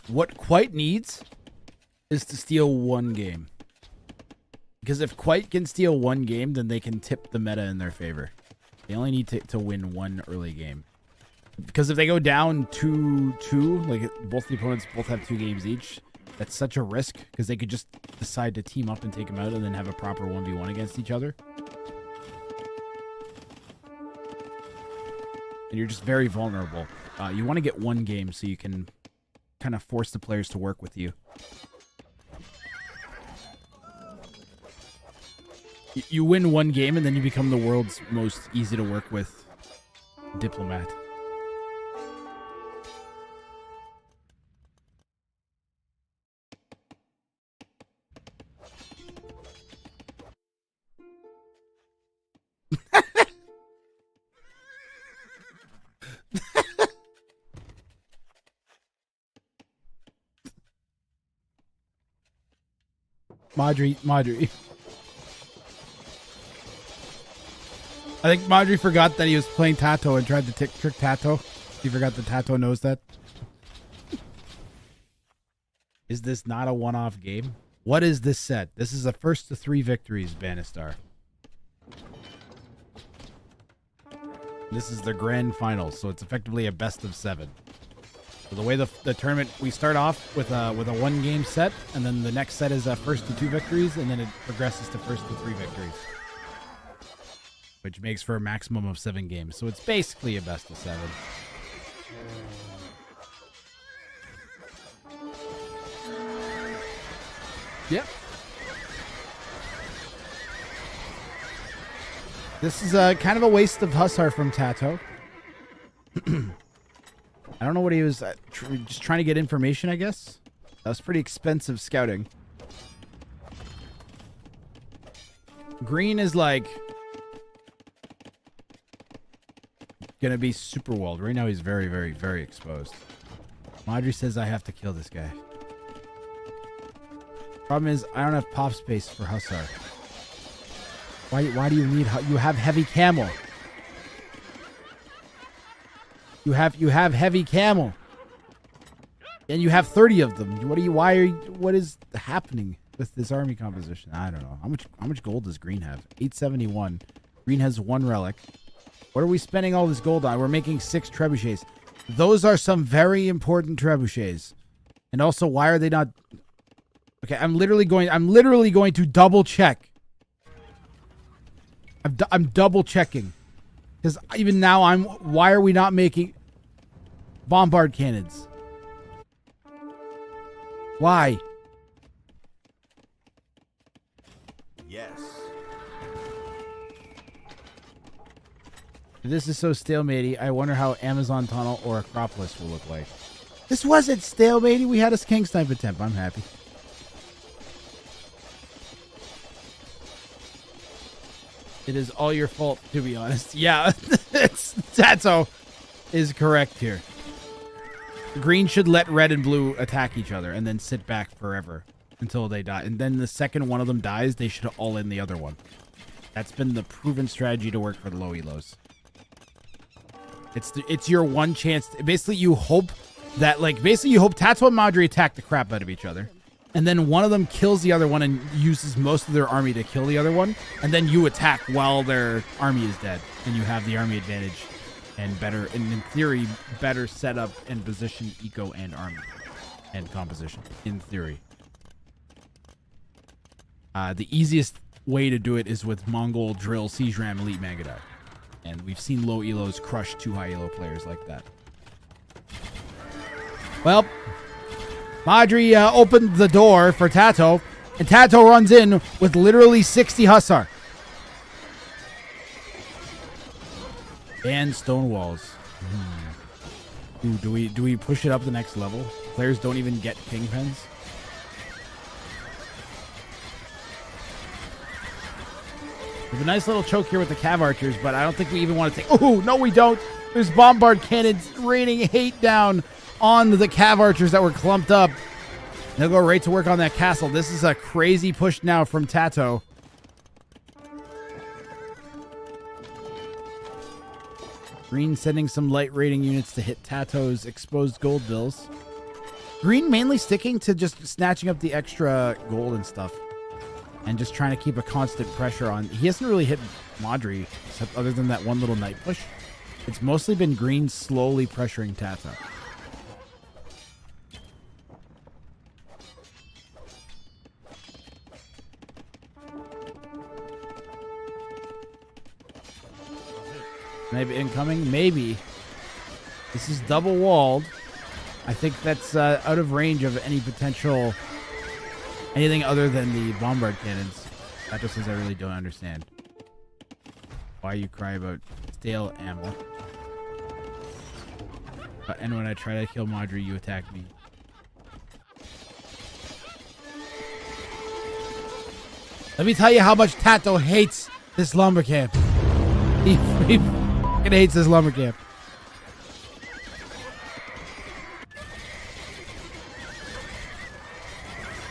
What Quite needs is to steal one game. Because if Quite can steal one game, then they can tip the meta in their favor. They only need to win one early game. Because if they go down 2-2, like both the opponents both have 2 games each, that's such a risk. Because they could just decide to team up and take them out and then have a proper 1v1 against each other. And you're just very vulnerable. You want to get one game so you can kind of force the players to work with you. You win one game and then you become the world's most easy to work with diplomat. Madri. I think Madri forgot that he was playing Tato and tried to trick Tato. He forgot that Tato knows that. Is this not a one-off game? What is this set? This is a first to 3 victories, Banistar. This is the grand finals, so it's effectively a best of 7. So the way the tournament, we start off with a 1-game set, and then the next set is a first to 2 victories, and then it progresses to first to 3 victories, which makes for a maximum of 7 games. So it's basically a best of 7. Yep. This is kind of a waste of Hussar from Tato. I don't know what he was just trying to get information, I guess. That was pretty expensive scouting. Green is like gonna be super walled. Right now he's very, very, very exposed. Madri says I have to kill this guy. Problem is, I don't have pop space for Hussar. Why do you need... You have heavy camel. You have heavy camel. And you have 30 of them. What is happening with this army composition? I don't know. How much gold does Green have? 871. Green has 1 relic. What are we spending all this gold on? We're making 6 trebuchets. Those are some very important trebuchets. And also, why are they not... Okay, I'm literally going to double check. I'm double checking. Because even now why are we not making bombard cannons? Why? Yes. This is so stalematey. I wonder how Amazon Tunnel or Acropolis will look like. This wasn't stalematey. We had a king snipe attempt. I'm happy. It is all your fault, to be honest. Yeah, Tato is correct here. Green should let red and blue attack each other and then sit back forever until they die. And then the second one of them dies, they should all in the other one. That's been the proven strategy to work for the low elos. It's your one chance. Basically, you hope that, you hope Tato and Madri attack the crap out of each other. And then one of them kills the other one and uses most of their army to kill the other one. And then you attack while their army is dead. And you have the army advantage and better, and in theory, better setup and position, eco, and army. And composition, in theory. The easiest way to do it is with Mongol Drill, Siege Ram, Elite Magadai. And we've seen low elos crush 2 high elo players like that. Well... Madri opened the door for Tato, and Tato runs in with literally 60 Hussar. And stone walls. Ooh, do we push it up the next level? Players don't even get kingpins. There's a nice little choke here with the Cav Archers, but I don't think we even want to take... Oh, no, we don't. There's bombard cannons raining hate down on the Cav Archers that were clumped up. They'll go right to work on that castle. This is a crazy push now from Tato. Green sending some light raiding units to hit Tato's exposed gold bills. Green mainly sticking to just snatching up the extra gold and stuff. And just trying to keep a constant pressure on. He hasn't really hit Madri, except other than that one little night push. It's mostly been Green slowly pressuring Tato. Maybe incoming? Maybe. This is double walled. I think that's out of range of any potential... anything other than the bombard cannons. That just says I really don't understand why you cry about stale ammo. And when I try to kill Madri, you attack me. Let me tell you how much Tato hates this lumber camp. He fucking hates this lumber camp.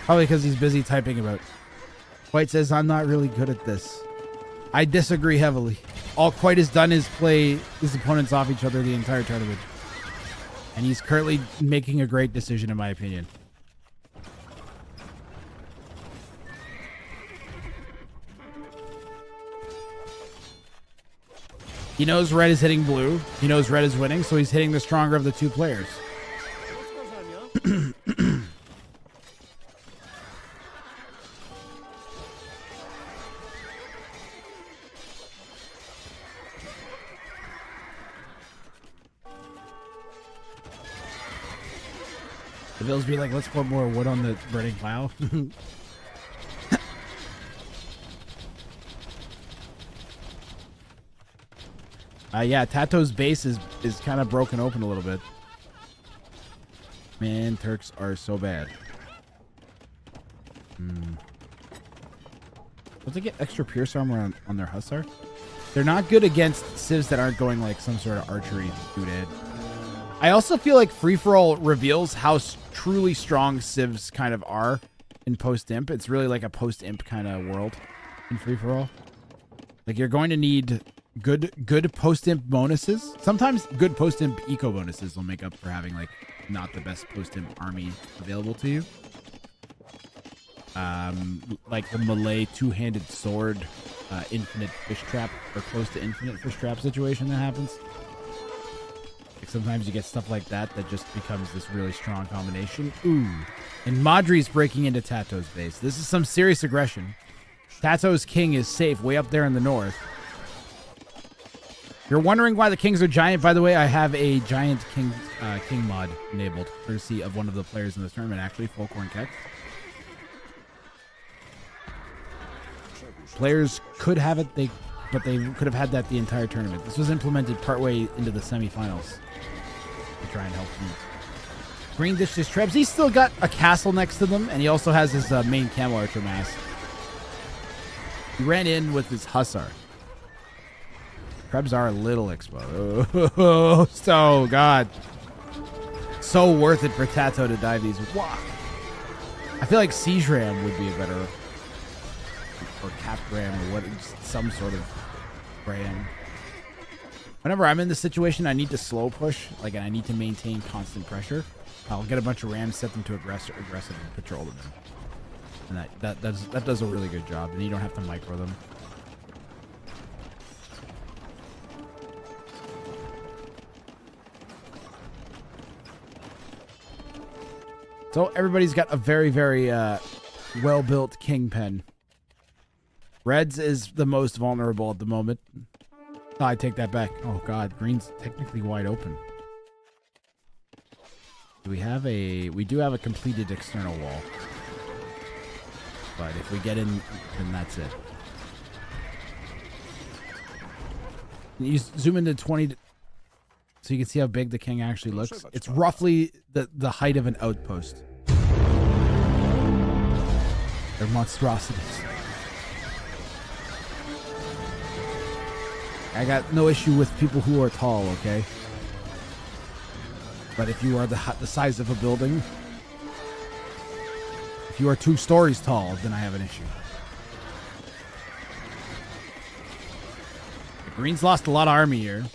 Probably because he's busy typing about. White says, I'm not really good at this. I disagree heavily. all Quite has done is play his opponents off each other the entire tournament. And he's currently making a great decision, in my opinion. He knows red is hitting blue. He knows red is winning, so he's hitting the stronger of the two players. The Bills be like, let's put more wood on the burning pile. Yeah, Tato's base is kind of broken open a little bit. Man, Turks are so bad. Don't they get extra pierce armor on their Hussar? They're not good against civs that aren't going like some sort of archery doodad. I also feel like free-for-all reveals how truly strong civs kind of are in post-imp. It's really like a post-imp kind of world in free-for-all. Like, you're going to need good post-imp bonuses. Sometimes good post-imp eco bonuses will make up for having, like, not the best post-imp army available to you. Like the Malay two-handed sword infinite fish trap, or close to infinite fish trap situation that happens. Like sometimes you get stuff like that just becomes this really strong combination. Ooh. And Madri's breaking into Tato's base. This is some serious aggression. Tato's king is safe way up there in the north. You're wondering why the kings are giant. By the way, I have a giant king mod enabled, courtesy of one of the players in this tournament, actually, Folkhorn Keck. Players could have it, but they could have had that the entire tournament. This was implemented partway into the semifinals to try and help them. Green dishes Trebs. He's still got a castle next to them, and he also has his main camel archer mass. He ran in with his Hussar. Trebs are a little exposed. Oh, so God. So worth it for Tato to dive these. Wow. I feel like Siege Ram would be a better, or Cap Ram, or what, some sort of ram. Whenever I'm in this situation, I need to slow push, like, and I need to maintain constant pressure. I'll get a bunch of rams, set them to aggressive, and patrol them. And that does a really good job, and you don't have to micro them. So everybody's got a very, very well-built kingpin. Reds is the most vulnerable at the moment. Oh, I take that back. Oh, God. Green's technically wide open. Do we have a... We do have a completed external wall. But if we get in, then that's it. You zoom into 20... So you can see how big the king actually looks. It's roughly the height of an outpost. They're monstrosities. I got no issue with people who are tall, okay? But if you are the size of a building, if you are 2 stories tall, then I have an issue. The Greens lost a lot of army here.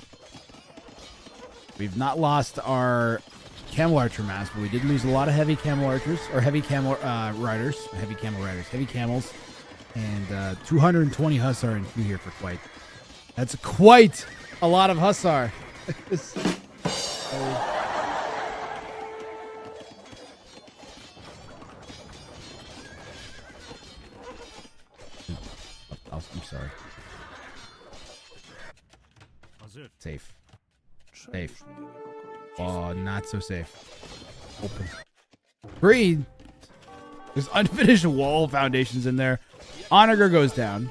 We've not lost our camel archer mass, but we did lose a lot of heavy camel archers, or heavy camel riders, heavy camels, and 220 Hussar in queue here for Quite. That's quite a lot of Hussar. I'm sorry. Safe. Safe. Oh, not so safe. Open. Breathe. There's unfinished wall foundations in there. Onager goes down.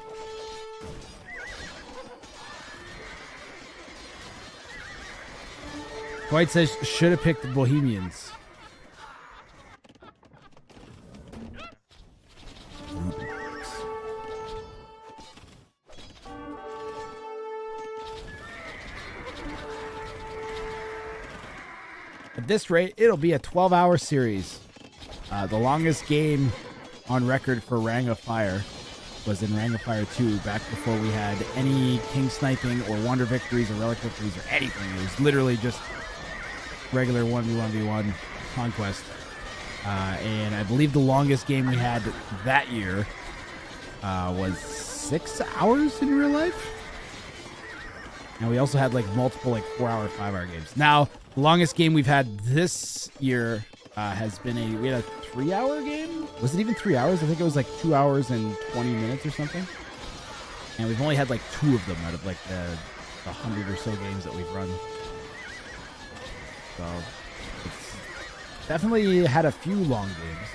White says, should have picked the Bohemians. At this rate, it'll be a 12-hour series. The longest game on record for Ring of Fire. was in Ring of Fire 2 back before we had any king sniping or wonder victories or relic victories or anything. It was literally just regular 1v1v1 conquest. And I believe the longest game we had that year was 6 hours in real life. And we also had like multiple like 4-hour, 5-hour games. Now, the longest game we've had this year has been we had a 3-hour game. Was it even 3 hours? I think it was like 2 hours and 20 minutes or something. And we've only had like 2 of them out of like the 100 or so games that we've run. So it's definitely had a few long games,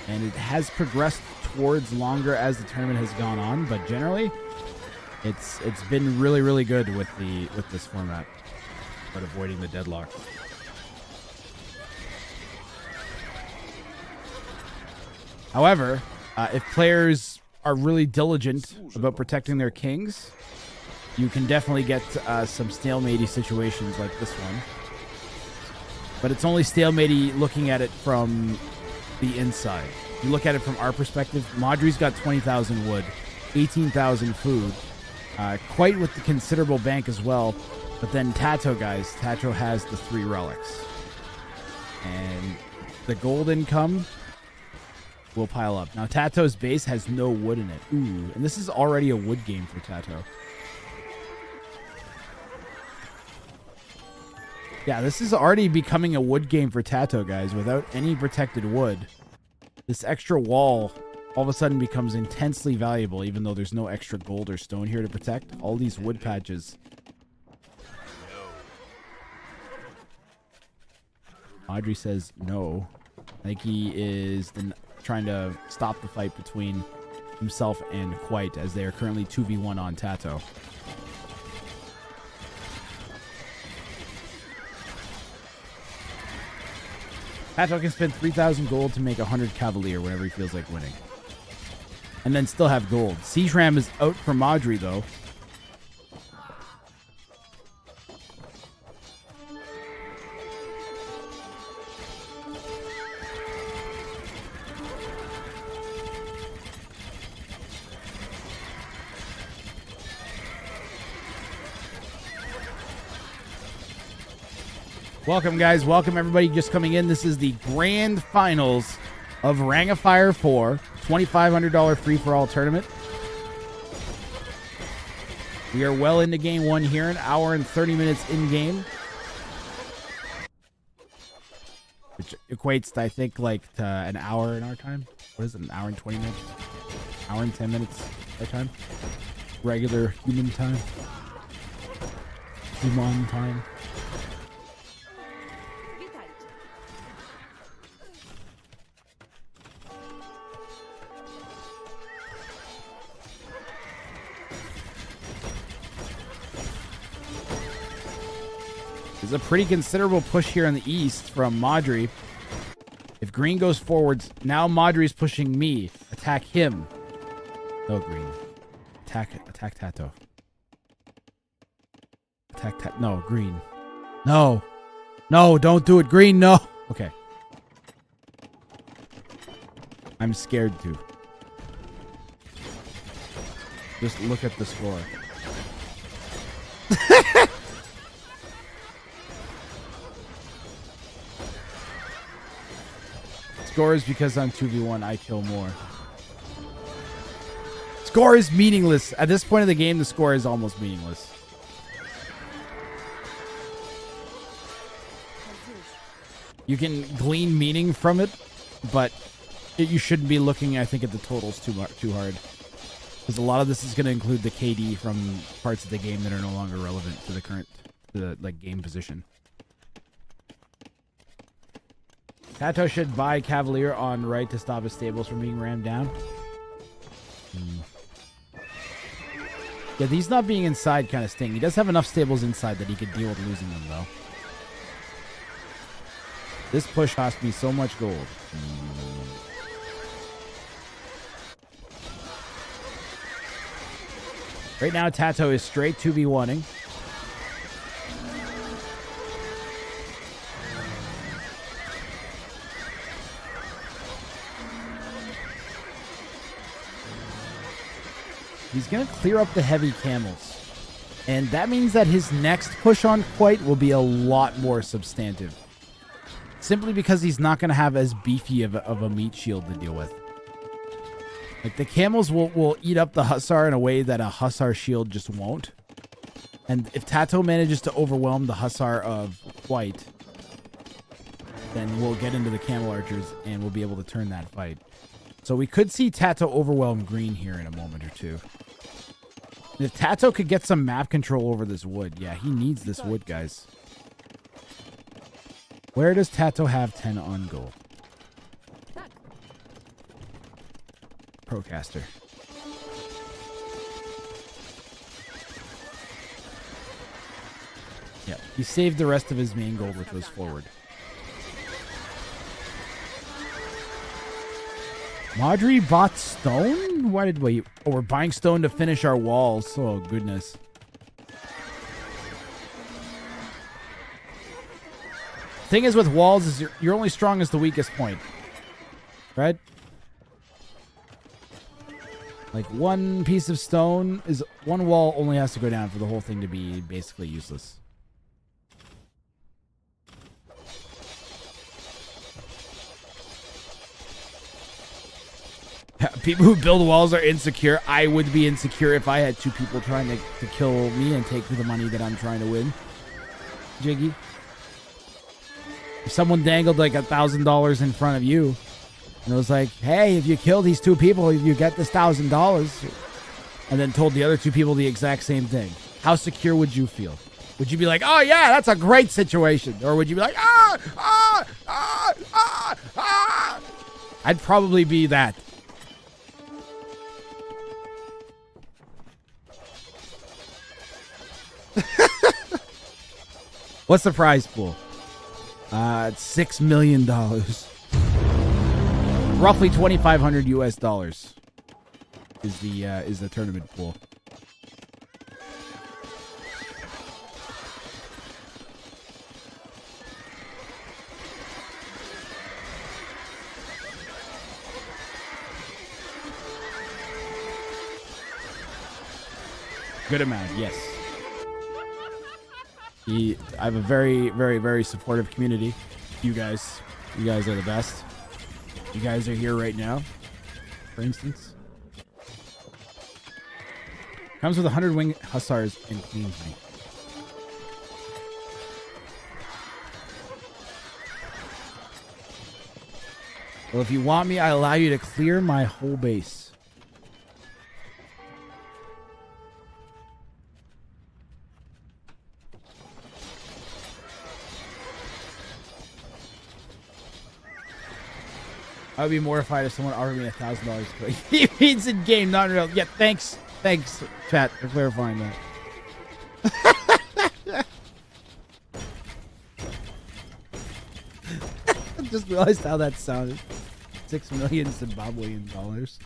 and it has progressed towards longer as the tournament has gone on. But generally, it's been really, really good with this format, but avoiding the deadlock. However, if players are really diligent about protecting their kings, you can definitely get some stalematy situations like this one. But it's only stalematy looking at it from the inside. If you look at it from our perspective, Madri's got 20,000 wood, 18,000 food, quite with the considerable bank as well. But then Tato, guys, Tato has the 3 relics. And the gold income will pile up. Now, Tato's base has no wood in it. Ooh, and this is already a wood game for Tato. Yeah, this is already becoming a wood game for Tato, guys, without any protected wood. This extra wall all of a sudden becomes intensely valuable, even though there's no extra gold or stone here to protect. All these wood patches. Audrey says no. I think he is trying to stop the fight between himself and Quite, as they are currently 2v1 on Tato. Tato can spend 3,000 gold to make 100 Cavalier whenever he feels like winning. And then still have gold. Siege Ram is out for Madri, though. Welcome, guys. Welcome, everybody just coming in. This is the grand finals of Ring of Fire 4, $2,500 free-for-all tournament. We are well into game 1 here, an hour and 30 minutes in-game. Which equates to, I think, like to an hour in our time. What is it, an hour and 20 minutes? Hour and 10 minutes our time? Regular human time? Human time? There's a pretty considerable push here in the east from Madri. If green goes forwards, now Madri's pushing me. Attack him. No, green. Attack Tato. No, green. No. No, don't do it. Green, no. Okay. I'm scared to. Just look at the score. Score is because I'm 2v1, I kill more. Score is meaningless. At this point of the game, the score is almost meaningless. You can glean meaning from it, but you shouldn't be looking, I think, at the totals too hard. Because a lot of this is going to include the KD from parts of the game that are no longer relevant to the current game position. Tato should buy Cavalier on right to stop his stables from being rammed down. Yeah, these not being inside kind of sting. He does have enough stables inside that he could deal with losing them, though. This push cost me so much gold. Right now, Tato is straight 2v1ing. he's going to clear up the heavy camels. And that means that his next push on Quite will be a lot more substantive. Simply because he's not going to have as beefy of a meat shield to deal with. Like, the camels will eat up the Hussar in a way that a Hussar shield just won't. And if Tato manages to overwhelm the Hussar of White, then we'll get into the camel archers and we'll be able to turn that fight. So we could see Tato overwhelm green here in a moment or two. And if Tato could get some map control over this wood, yeah, he needs this wood, guys. Where does Tato have 10 on goal? Procaster. Yeah, he saved the rest of his main goal, which was forward. Madri bought stone? Why did we? Oh, we're buying stone to finish our walls. Oh, goodness. Thing is with walls is you're only strong as the weakest point. Right? Like, one piece of stone is... One wall only has to go down for the whole thing to be basically useless. People who build walls are insecure. I would be insecure if I had two people trying to kill me and take the money that I'm trying to win. Jiggy. If someone dangled like $1,000 in front of you and it was like, hey, if you kill these two people, you get this $1,000, and then told the other two people the exact same thing, how secure would you feel? Would you be like, oh yeah, that's a great situation? Or would you be like, I'd probably be that. What's the prize pool? It's $6 million. Roughly 2,500 US dollars is the tournament pool. Good amount, yes. I have a very, very, very supportive community. You guys are the best. You guys are here right now, for instance. Comes with 100 wing hussars and queens. Well, if you want me, I allow you to clear my whole base. I would be mortified if someone offered me $1,000. He means in game, not in real. Yeah, thanks, chat, for clarifying that. Just realized how that sounded. 6 million Zimbabwean dollars.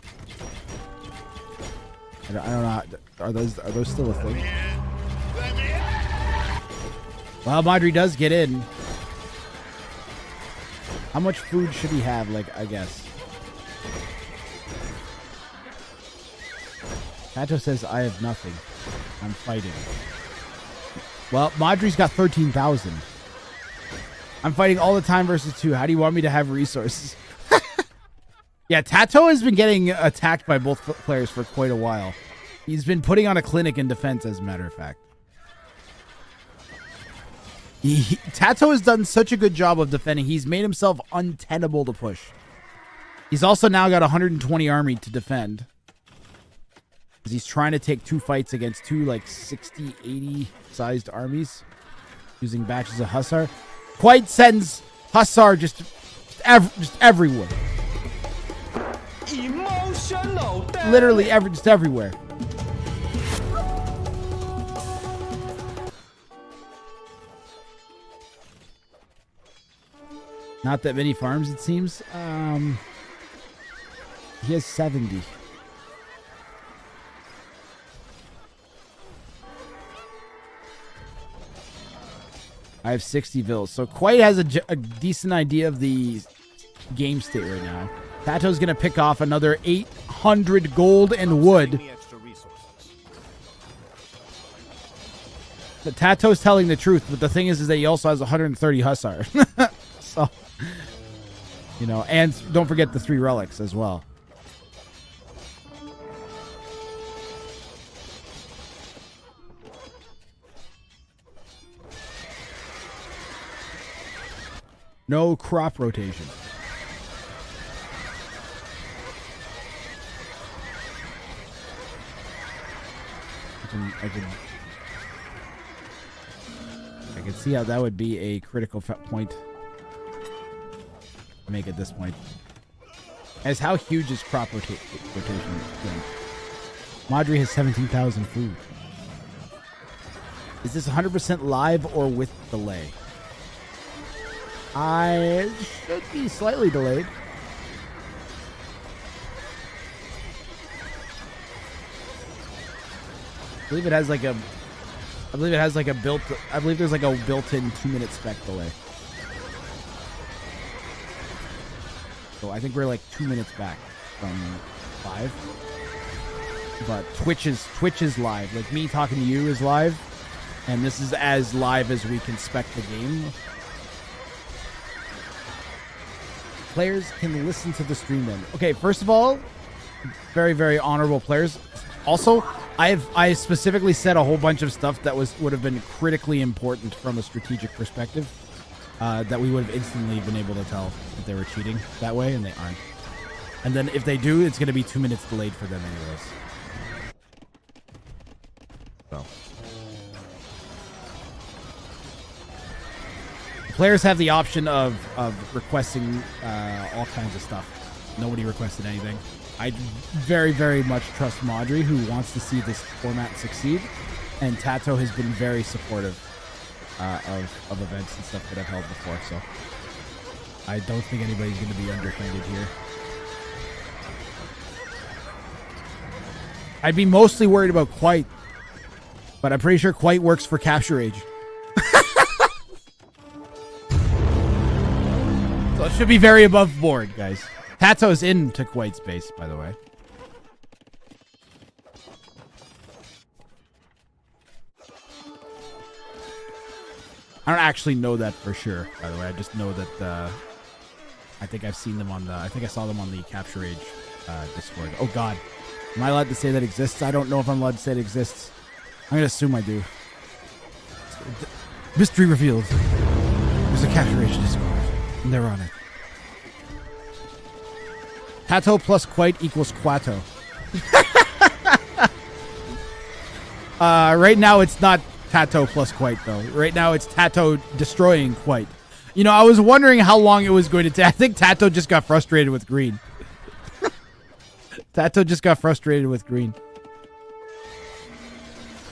I don't know. Are those still a thing? Well, Madri does get in. How much food should he have, like, I guess? Kato says, I have nothing. I'm fighting. Well, Madri's got 13,000. I'm fighting all the time versus 2. How do you want me to have resources? Yeah, Tato has been getting attacked by both players for quite a while. He's been putting on a clinic in defense, as a matter of fact. Tato has done such a good job of defending. He's made himself untenable to push. He's also now got 120 army to defend. He's trying to take 2 fights against 2 like 60, 80 sized armies using batches of Hussar. Quite sends Hussar just everywhere. Emotional. Literally just everywhere. Not that many farms, it seems. He has 70. I have 60 vills. So Quite has a decent idea of the game state right now. Tato's going to pick off another 800 gold and wood The Tato's telling the truth, but the thing is that he also has 130 Hussar. So, you know, and don't forget the 3 relics as well. No crop rotation. I can see how that would be a critical point to make at this point. As how huge is crop rotation? Madri has 17,000 food. Is this 100% live or with delay? I should be slightly delayed. I believe it has like a I believe there's like a built-in 2-minute spec delay. So I think we're like 2 minutes back from 5. But Twitch is live. Like me talking to you is live, and this is as live as we can spec the game. Players can listen to the stream then. Okay, first of all, very, very honorable players. Also, I specifically said a whole bunch of stuff that would have been critically important from a strategic perspective, that we would have instantly been able to tell that they were cheating that way, and they aren't. And then if they do, it's going to be 2 minutes delayed for them anyways. So. Players have the option of requesting all kinds of stuff. Nobody requested anything. I very, very much trust Madri, who wants to see this format succeed, and Tato has been very supportive of events and stuff that I've held before, so I don't think anybody's going to be underhanded here. I'd be mostly worried about Quite, but I'm pretty sure Quite works for Capture Age. So it should be very above board, guys. Tato's into Quite space, by the way. I don't actually know that for sure, by the way. I just know that I think I've seen them on the... I think I saw them on the Capture Age Discord. Oh, God. Am I allowed to say that exists? I don't know if I'm allowed to say it exists. I'm going to assume I do. Mystery revealed. There's a Capture Age Discord. And they're on it. Tato plus Quite equals Quato. Right now it's not Tato plus Quite, though. Right now it's Tato destroying Quite. You know, I was wondering how long it was going to take. I think Tato just got frustrated with green. Tato just got frustrated with green.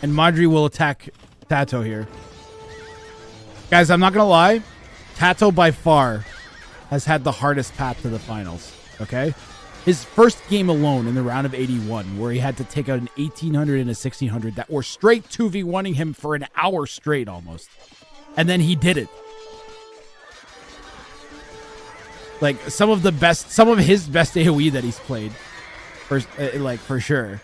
And Madri will attack Tato here. Guys, I'm not going to lie. Tato by far has had the hardest path to the finals. Okay? His first game alone in the round of 81, where he had to take out an 1800 and a 1600 that were straight 2v1ing him for an hour straight almost. And then he did it. Like some of his best AoE that he's played. For sure.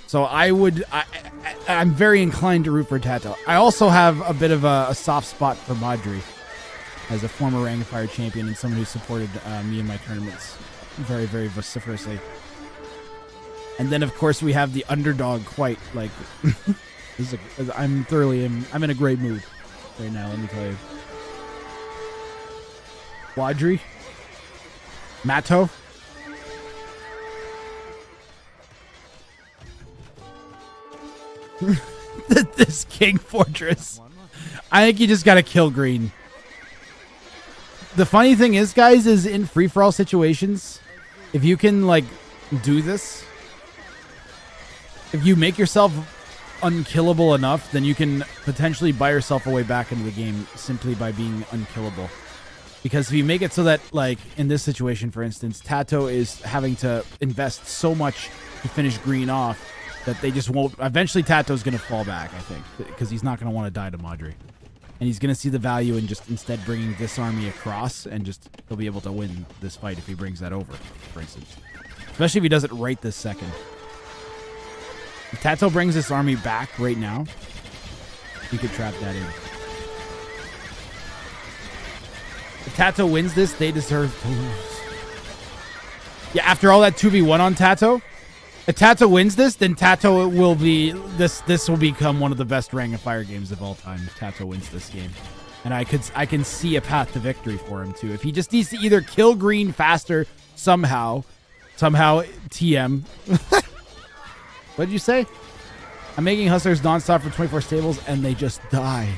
So I'm very inclined to root for Tato. I also have a bit of a soft spot for Madri, as a former Rank and Fire champion and someone who supported me in my tournaments very, very vociferously. And then, of course, we have the underdog Quite. Like, I'm in a great mood right now, let me tell you. Wadri. Matto. This King Fortress. I think you just gotta kill green. The funny thing is, guys, is in free-for-all situations, if you can, like, do this, if you make yourself unkillable enough, then you can potentially buy yourself a way back into the game simply by being unkillable. Because if you make it so that, like, in this situation, for instance, Tato is having to invest so much to finish green off that they just won't... Eventually, Tato's going to fall back, I think, because he's not going to want to die to Madri. And he's going to see the value in just instead bringing this army across, and just he'll be able to win this fight if he brings that over, for instance. Especially if he does it right this second. If Tato brings this army back right now, he could trap that in. If Tato wins this, they deserve to lose. Yeah, after all that 2v1 on Tato, if Tato wins this, then Tato will be this will become one of the best Ring of Fire games of all time if Tato wins this game. And I can see a path to victory for him too. If he just needs to either kill green faster somehow TM. What did you say? I'm making hustlers nonstop for 24 stables and they just die.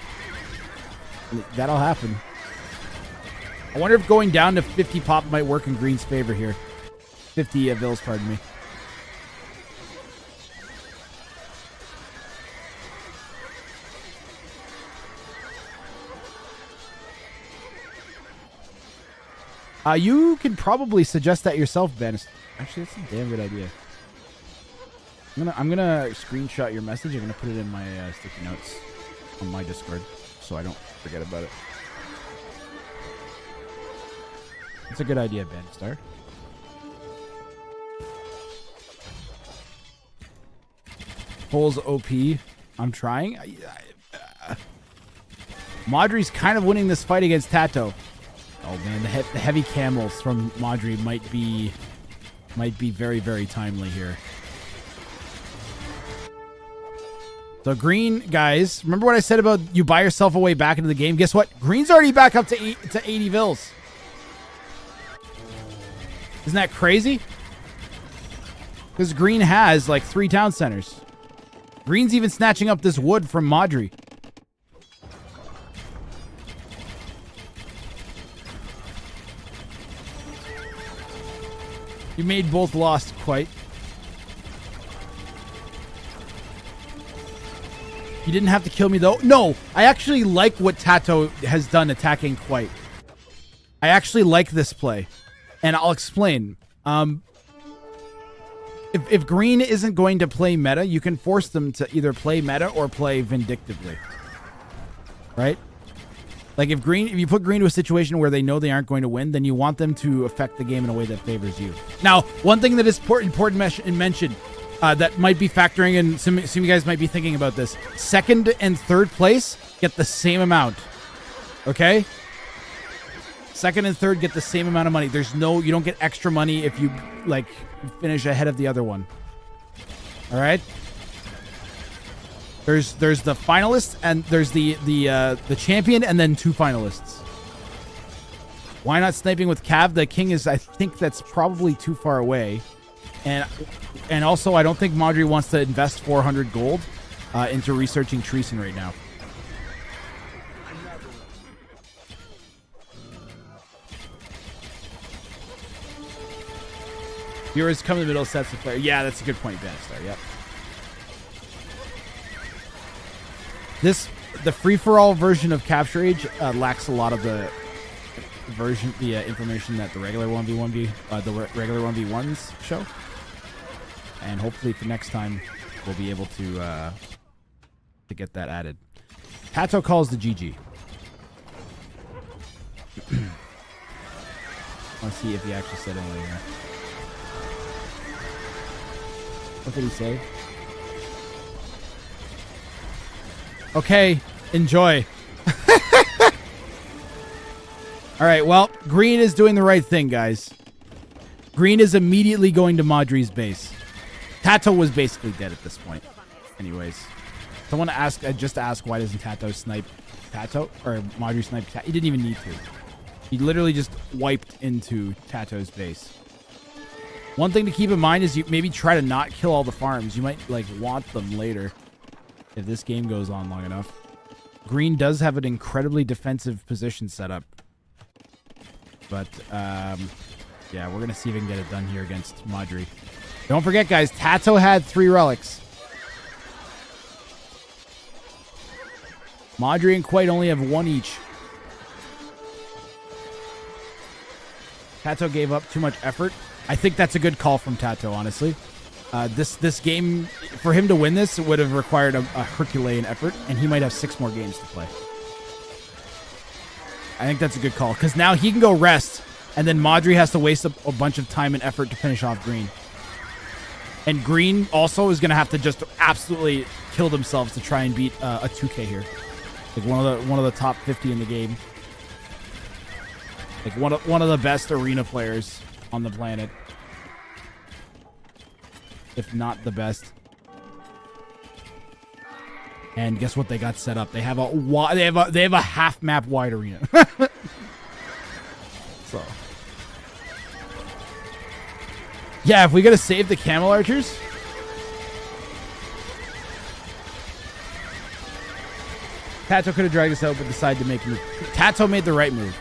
That'll happen. I wonder if going down to 50 pop might work in green's favor here. 50 bills, pardon me. You could probably suggest that yourself, Ben. Actually, that's a damn good idea. I'm gonna screenshot your message. I'm gonna put it in my sticky notes on my Discord so I don't forget about it. That's a good idea, Ben Star. Pole's OP. I'm trying. Madri's kind of winning this fight against Tato. Oh man, the heavy camels from Madri might be very, very timely here. So green, guys, remember what I said about you buy yourself a way back into the game? Guess what? Green's already back up to 80 vills. Isn't that crazy? Because green has like 3 town centers. Green's even snatching up this wood from Madri. You made both lost quite. You didn't have to kill me though. No, I actually like what Tato has done attacking quite. I actually like this play. And I'll explain. If green isn't going to play meta, you can force them to either play meta or play vindictively. Right? Like if you put green to a situation where they know they aren't going to win, then you want them to affect the game in a way that favors you. Now, one thing that is important mention that might be factoring in, some of you guys might be thinking about this. 2nd and 3rd place get the same amount. Okay? 2nd and 3rd get the same amount of money. You don't get extra money if you like finish ahead of the other one. All right? There's the finalists and there's the champion and then 2 finalists. Why not sniping with Cav? The king is, I think that's probably too far away. And also I don't think Madri wants to invest 400 gold into researching Treason right now. Viewers come in the middle, sets the player. Yeah, that's a good point, Vanistar. Yep. The free-for-all version of Capture Age lacks a lot of the information that the regular 1v1s show. And hopefully for next time we'll be able to get that added. Tato calls the GG. Let's see if he actually said anything here. What did he say? Okay, enjoy. All right, well, green is doing the right thing, guys. Green is immediately going to Madri's base. Tato was basically dead at this point. Anyways, someone just asked why doesn't Tato snipe Tato? Or Madri snipe Tato? He didn't even need to. He literally just wiped into Tato's base. One thing to keep in mind is you maybe try to not kill all the farms. You might like want them later if this game goes on long enough. Green does have an incredibly defensive position set up. But yeah, we're going to see if we can get it done here against Madri. Don't forget, guys, Tato had 3 relics. Madri and Quite only have 1 each. Tato gave up too much effort. I think that's a good call from Tato, honestly. This game, for him to win this, would have required a Herculean effort, and he might have 6 more games to play. I think that's a good call, because now he can go rest, and then Madri has to waste a bunch of time and effort to finish off green. And Green also is going to have to just absolutely kill themselves to try and beat a 2K here. Like one of the top 50 in the game. Like one of the best arena players on the planet, if not the best. And guess what? They got set up. They have a half map wide arena. So yeah, if we gotta save the camel archers. Tato could have dragged us out, but decided to make a move. Tato made the right move.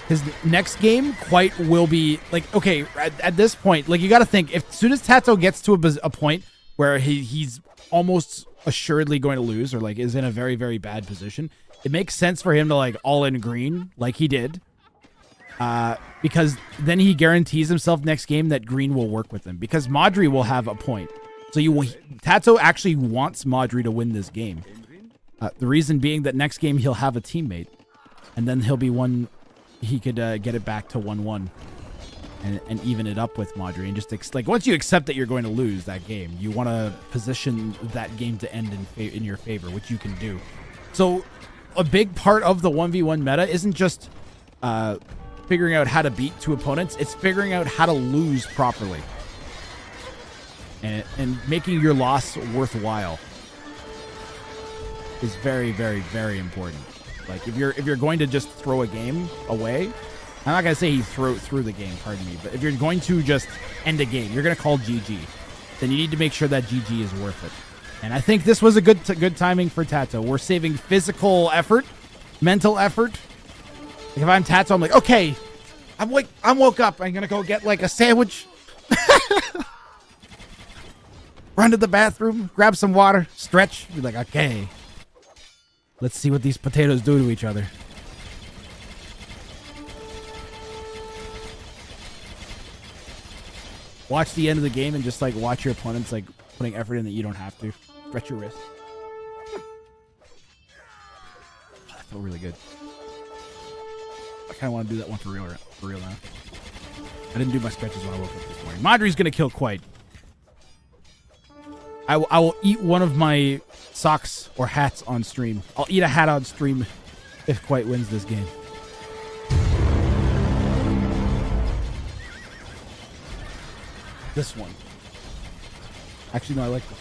His next game quite will be like, okay, at this point, like you got to think, if as soon as Tato gets to a point where he's almost assuredly going to lose or like is in a very, very bad position, it makes sense for him to like all in green like he did. Because then he guarantees himself next game that green will work with him because Madri will have a point. So Tato actually wants Madri to win this game. The reason being that next game he'll have a teammate and then he'll be one. He could get it back to 1-1 and even it up with Madri. And just like once you accept that you're going to lose that game, you want to position that game to end in your favor, which you can do. So a big part of the 1v1 meta isn't just figuring out how to beat two opponents. It's figuring out how to lose properly and making your loss worthwhile is very, very, very important. Like if you're going to just throw a game away, I'm not gonna say he threw the game, pardon me, but if you're going to just end a game, you're gonna call GG, then you need to make sure that GG is worth it. And I think this was a good timing for Tato. We're saving physical effort, mental effort. Like if I'm Tato, I'm like, okay, I'm woke up. I'm gonna go get like a sandwich, run to the bathroom, grab some water, stretch. Be like, okay. Let's see what these potatoes do to each other. Watch the end of the game and just like watch your opponents like putting effort in that you don't have to. Stretch your wrist. That felt really good. I kind of want to do that one for real now. I didn't do my stretches when I woke up this morning. Madri's gonna kill Quite. I will eat one of my socks or hats on stream. I'll eat a hat on stream if Quite wins this game. This one. Actually, no, I like this.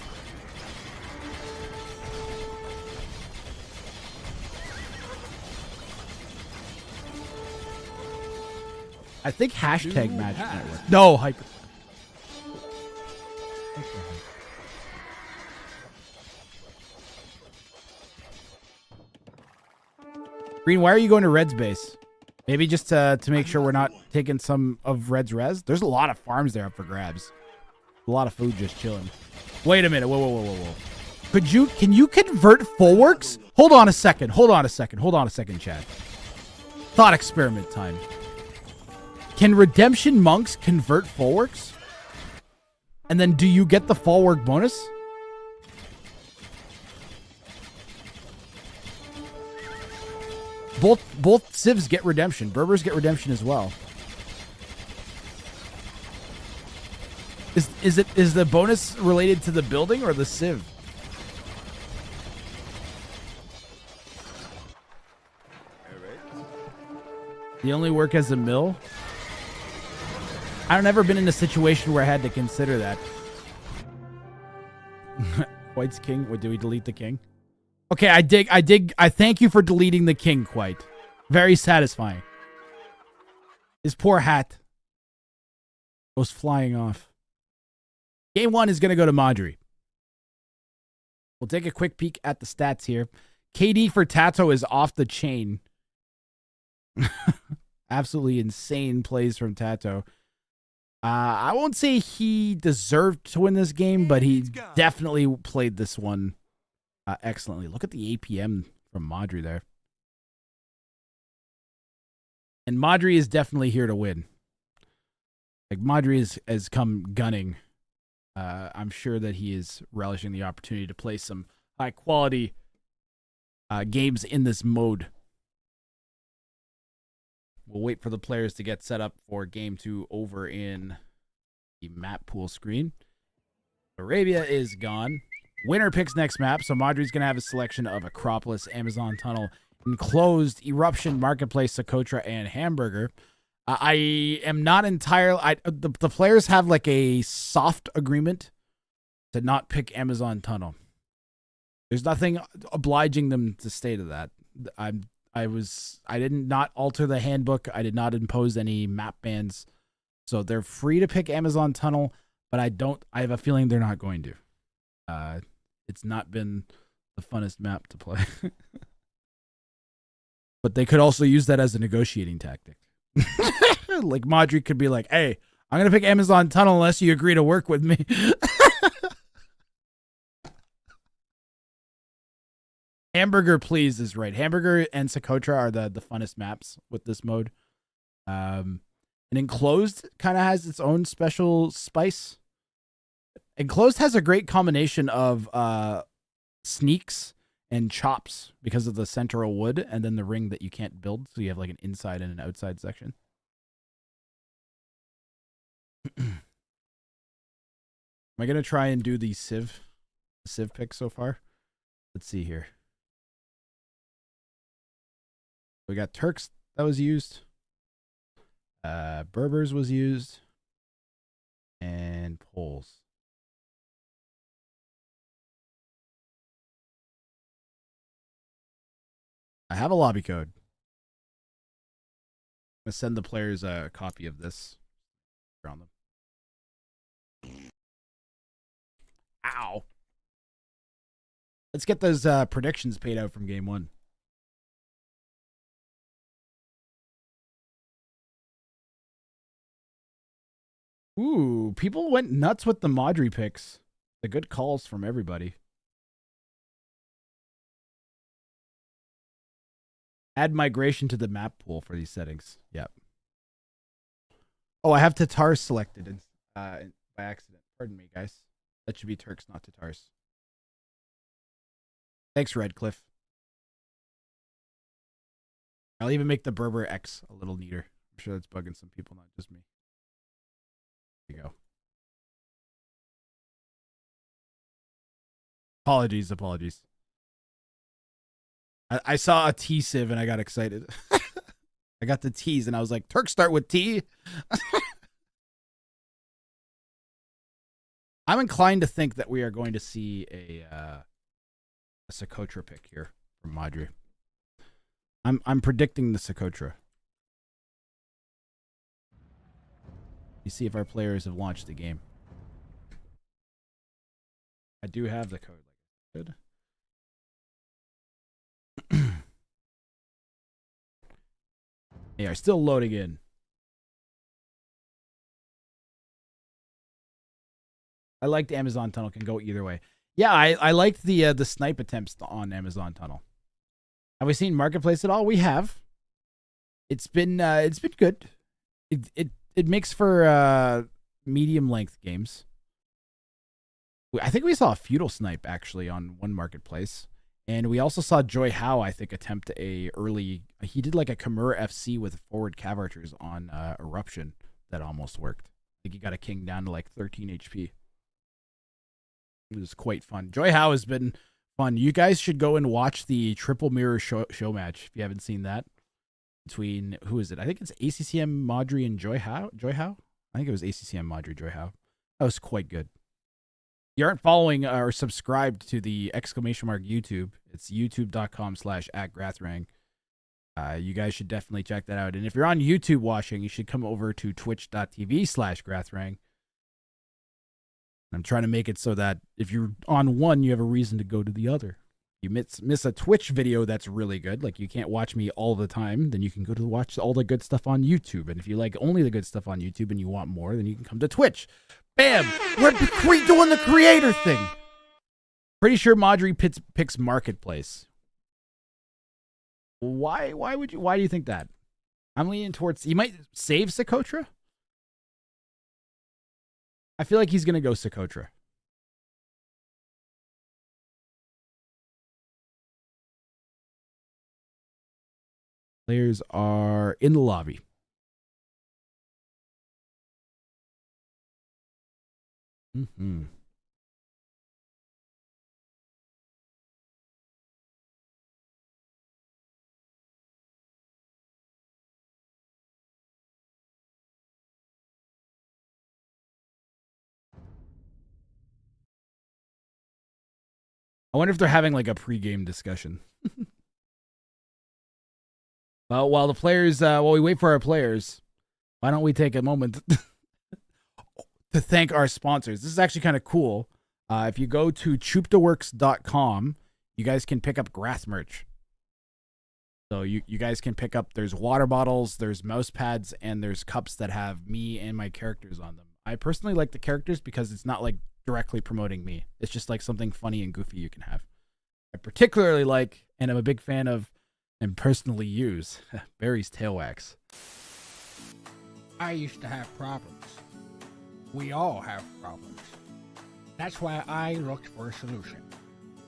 I think hashtag Magic Network. No, hyper. Green, why are you going to Red's base? Maybe just to make sure we're not taking some of Red's res? There's a lot of farms there up for grabs. A lot of food just chilling. Wait a minute. Whoa. Can you convert Fullworks? Hold on a second, Chad. Thought experiment time. Can Redemption Monks convert Fullworks? And then do you get the Fullwork bonus? Both civs get redemption. Berbers get redemption as well. Is the bonus related to the building or the civ? They only work as a mill? I've never been in a situation where I had to consider that. White's king. Wait, did we delete the king? Okay, I dig. I thank you for deleting the king, Quite. Very satisfying. His poor hat goes flying off. Game 1 is going to go to Madri. We'll take a quick peek at the stats here. KD for Tato is off the chain. Absolutely insane plays from Tato. I won't say he deserved to win this game, but he definitely played this one excellently. Look at the APM from Madri there. And Madri is definitely here to win. Like Madri has come gunning. I'm sure that he is relishing the opportunity to play some high quality games in this mode. We'll wait for the players to get set up for game 2 over in the map pool screen. Arabia is gone. Winner picks next map, so Madri's going to have a selection of Acropolis, Amazon Tunnel, Enclosed, Eruption, Marketplace, Socotra, and Hamburger. I am not entirely... The players have like a soft agreement to not pick Amazon Tunnel. There's nothing obliging them to stay to that. I did not alter the handbook. I did not impose any map bans. So they're free to pick Amazon Tunnel, but I have a feeling they're not going to. It's not been the funnest map to play. But they could also use that as a negotiating tactic. Like Madri could be like, hey, I'm going to pick Amazon Tunnel unless you agree to work with me. Hamburger, please, is right. Hamburger and Socotra are the funnest maps with this mode. And Enclosed kind of has its own special spice. Enclosed has a great combination of sneaks and chops because of the central wood and then the ring that you can't build. So you have like an inside and an outside section. Am I going to try and do the Civ pick so far? Let's see here. We got Turks that was used. Berbers was used. And Poles. I have a lobby code. I'm going to send the players a copy of this. On them. Ow. Let's get those predictions paid out from game one. Ooh, people went nuts with the Madri picks. The good calls from everybody. Add migration to the map pool for these settings. Yep. Oh, I have Tatars selected by accident. Pardon me, guys. That should be Turks, not Tatars. Thanks, Redcliffe. I'll even make the Berber X a little neater. I'm sure that's bugging some people, not just me. There you go. Apologies. I saw a T Civ and I got excited. I got the T's and I was like, Turks start with T. I'm inclined to think that we are going to see a Socotra pick here from Madri. I'm predicting the Socotra. You see if our players have launched the game. I do have the code. Good. They are still loading in. I liked Amazon Tunnel. Can go either way. Yeah, I liked the snipe attempts on Amazon Tunnel. Have we seen Marketplace at all? We have. It's been good. It makes for medium length games. I think we saw a feudal snipe actually on one Marketplace. And we also saw Joy Howe, I think, attempt he did like a Kimura FC with forward cav archers on Eruption that almost worked. I think he got a king down to like 13 HP. It was quite fun. Joy Howe has been fun. You guys should go and watch the triple mirror show match if you haven't seen that. Between, who is it? I think it's ACCM Madri and Joy Howe. I think it was ACCM Madri, Joy Howe. That was quite good. You aren't following or subscribed to the ! YouTube. It's youtube.com/@Grathrang. You guys should definitely check that out. And if you're on YouTube watching, you should come over to twitch.tv/Grathrang. I'm trying to make it so that if you're on one, you have a reason to go to the other. You miss a Twitch video that's really good, like you can't watch me all the time, then you can go to watch all the good stuff on YouTube. And if you like only the good stuff on YouTube and you want more, then you can come to Twitch. Bam! We're doing the creator thing. Pretty sure Madri picks Marketplace. Why do you think that? I'm leaning towards, he might save Socotra. I feel like he's going to go Socotra. Players are in the lobby. I wonder if they're having like a pregame discussion. Well, while the players, while we wait for our players, why don't we take a moment to thank our sponsors? This is actually kind of cool. If you go to choopdaworks.com, you guys can pick up grass merch. So you guys can pick up, there's water bottles, there's mouse pads, and there's cups that have me and my characters on them. I personally like the characters because it's not like directly promoting me. It's just like something funny and goofy you can have. I particularly like, and I'm a big fan of, and personally use, Barry's tail wax. I used to have problems. We all have problems. That's why I looked for a solution.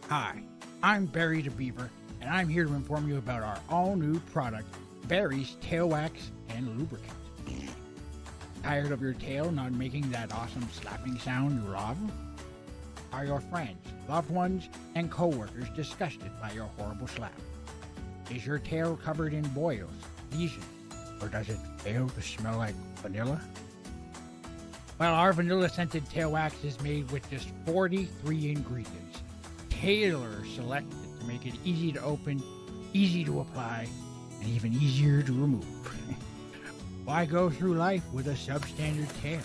Hi, I'm Barry the Beaver, and I'm here to inform you about our all-new product, Barry's Tail Wax and Lubricant. Tired of your tail not making that awesome slapping sound you love? Are your friends, loved ones, and coworkers disgusted by your horrible slap? Is your tail covered in boils, lesions, or does it fail to smell like vanilla? Well, our vanilla-scented tail wax is made with just 43 ingredients, tailor-selected to make it easy to open, easy to apply, and even easier to remove. Why go through life with a substandard tail?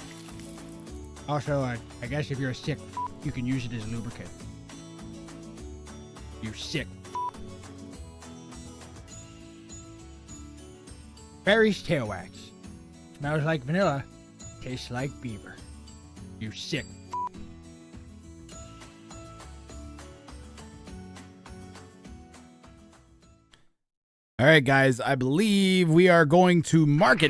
Also, I guess if you're a sick, you can use it as lubricant. You sick. Barry's tail wax. Smells like vanilla. Tastes like beaver. You sick. All right, guys, I believe we are going to market.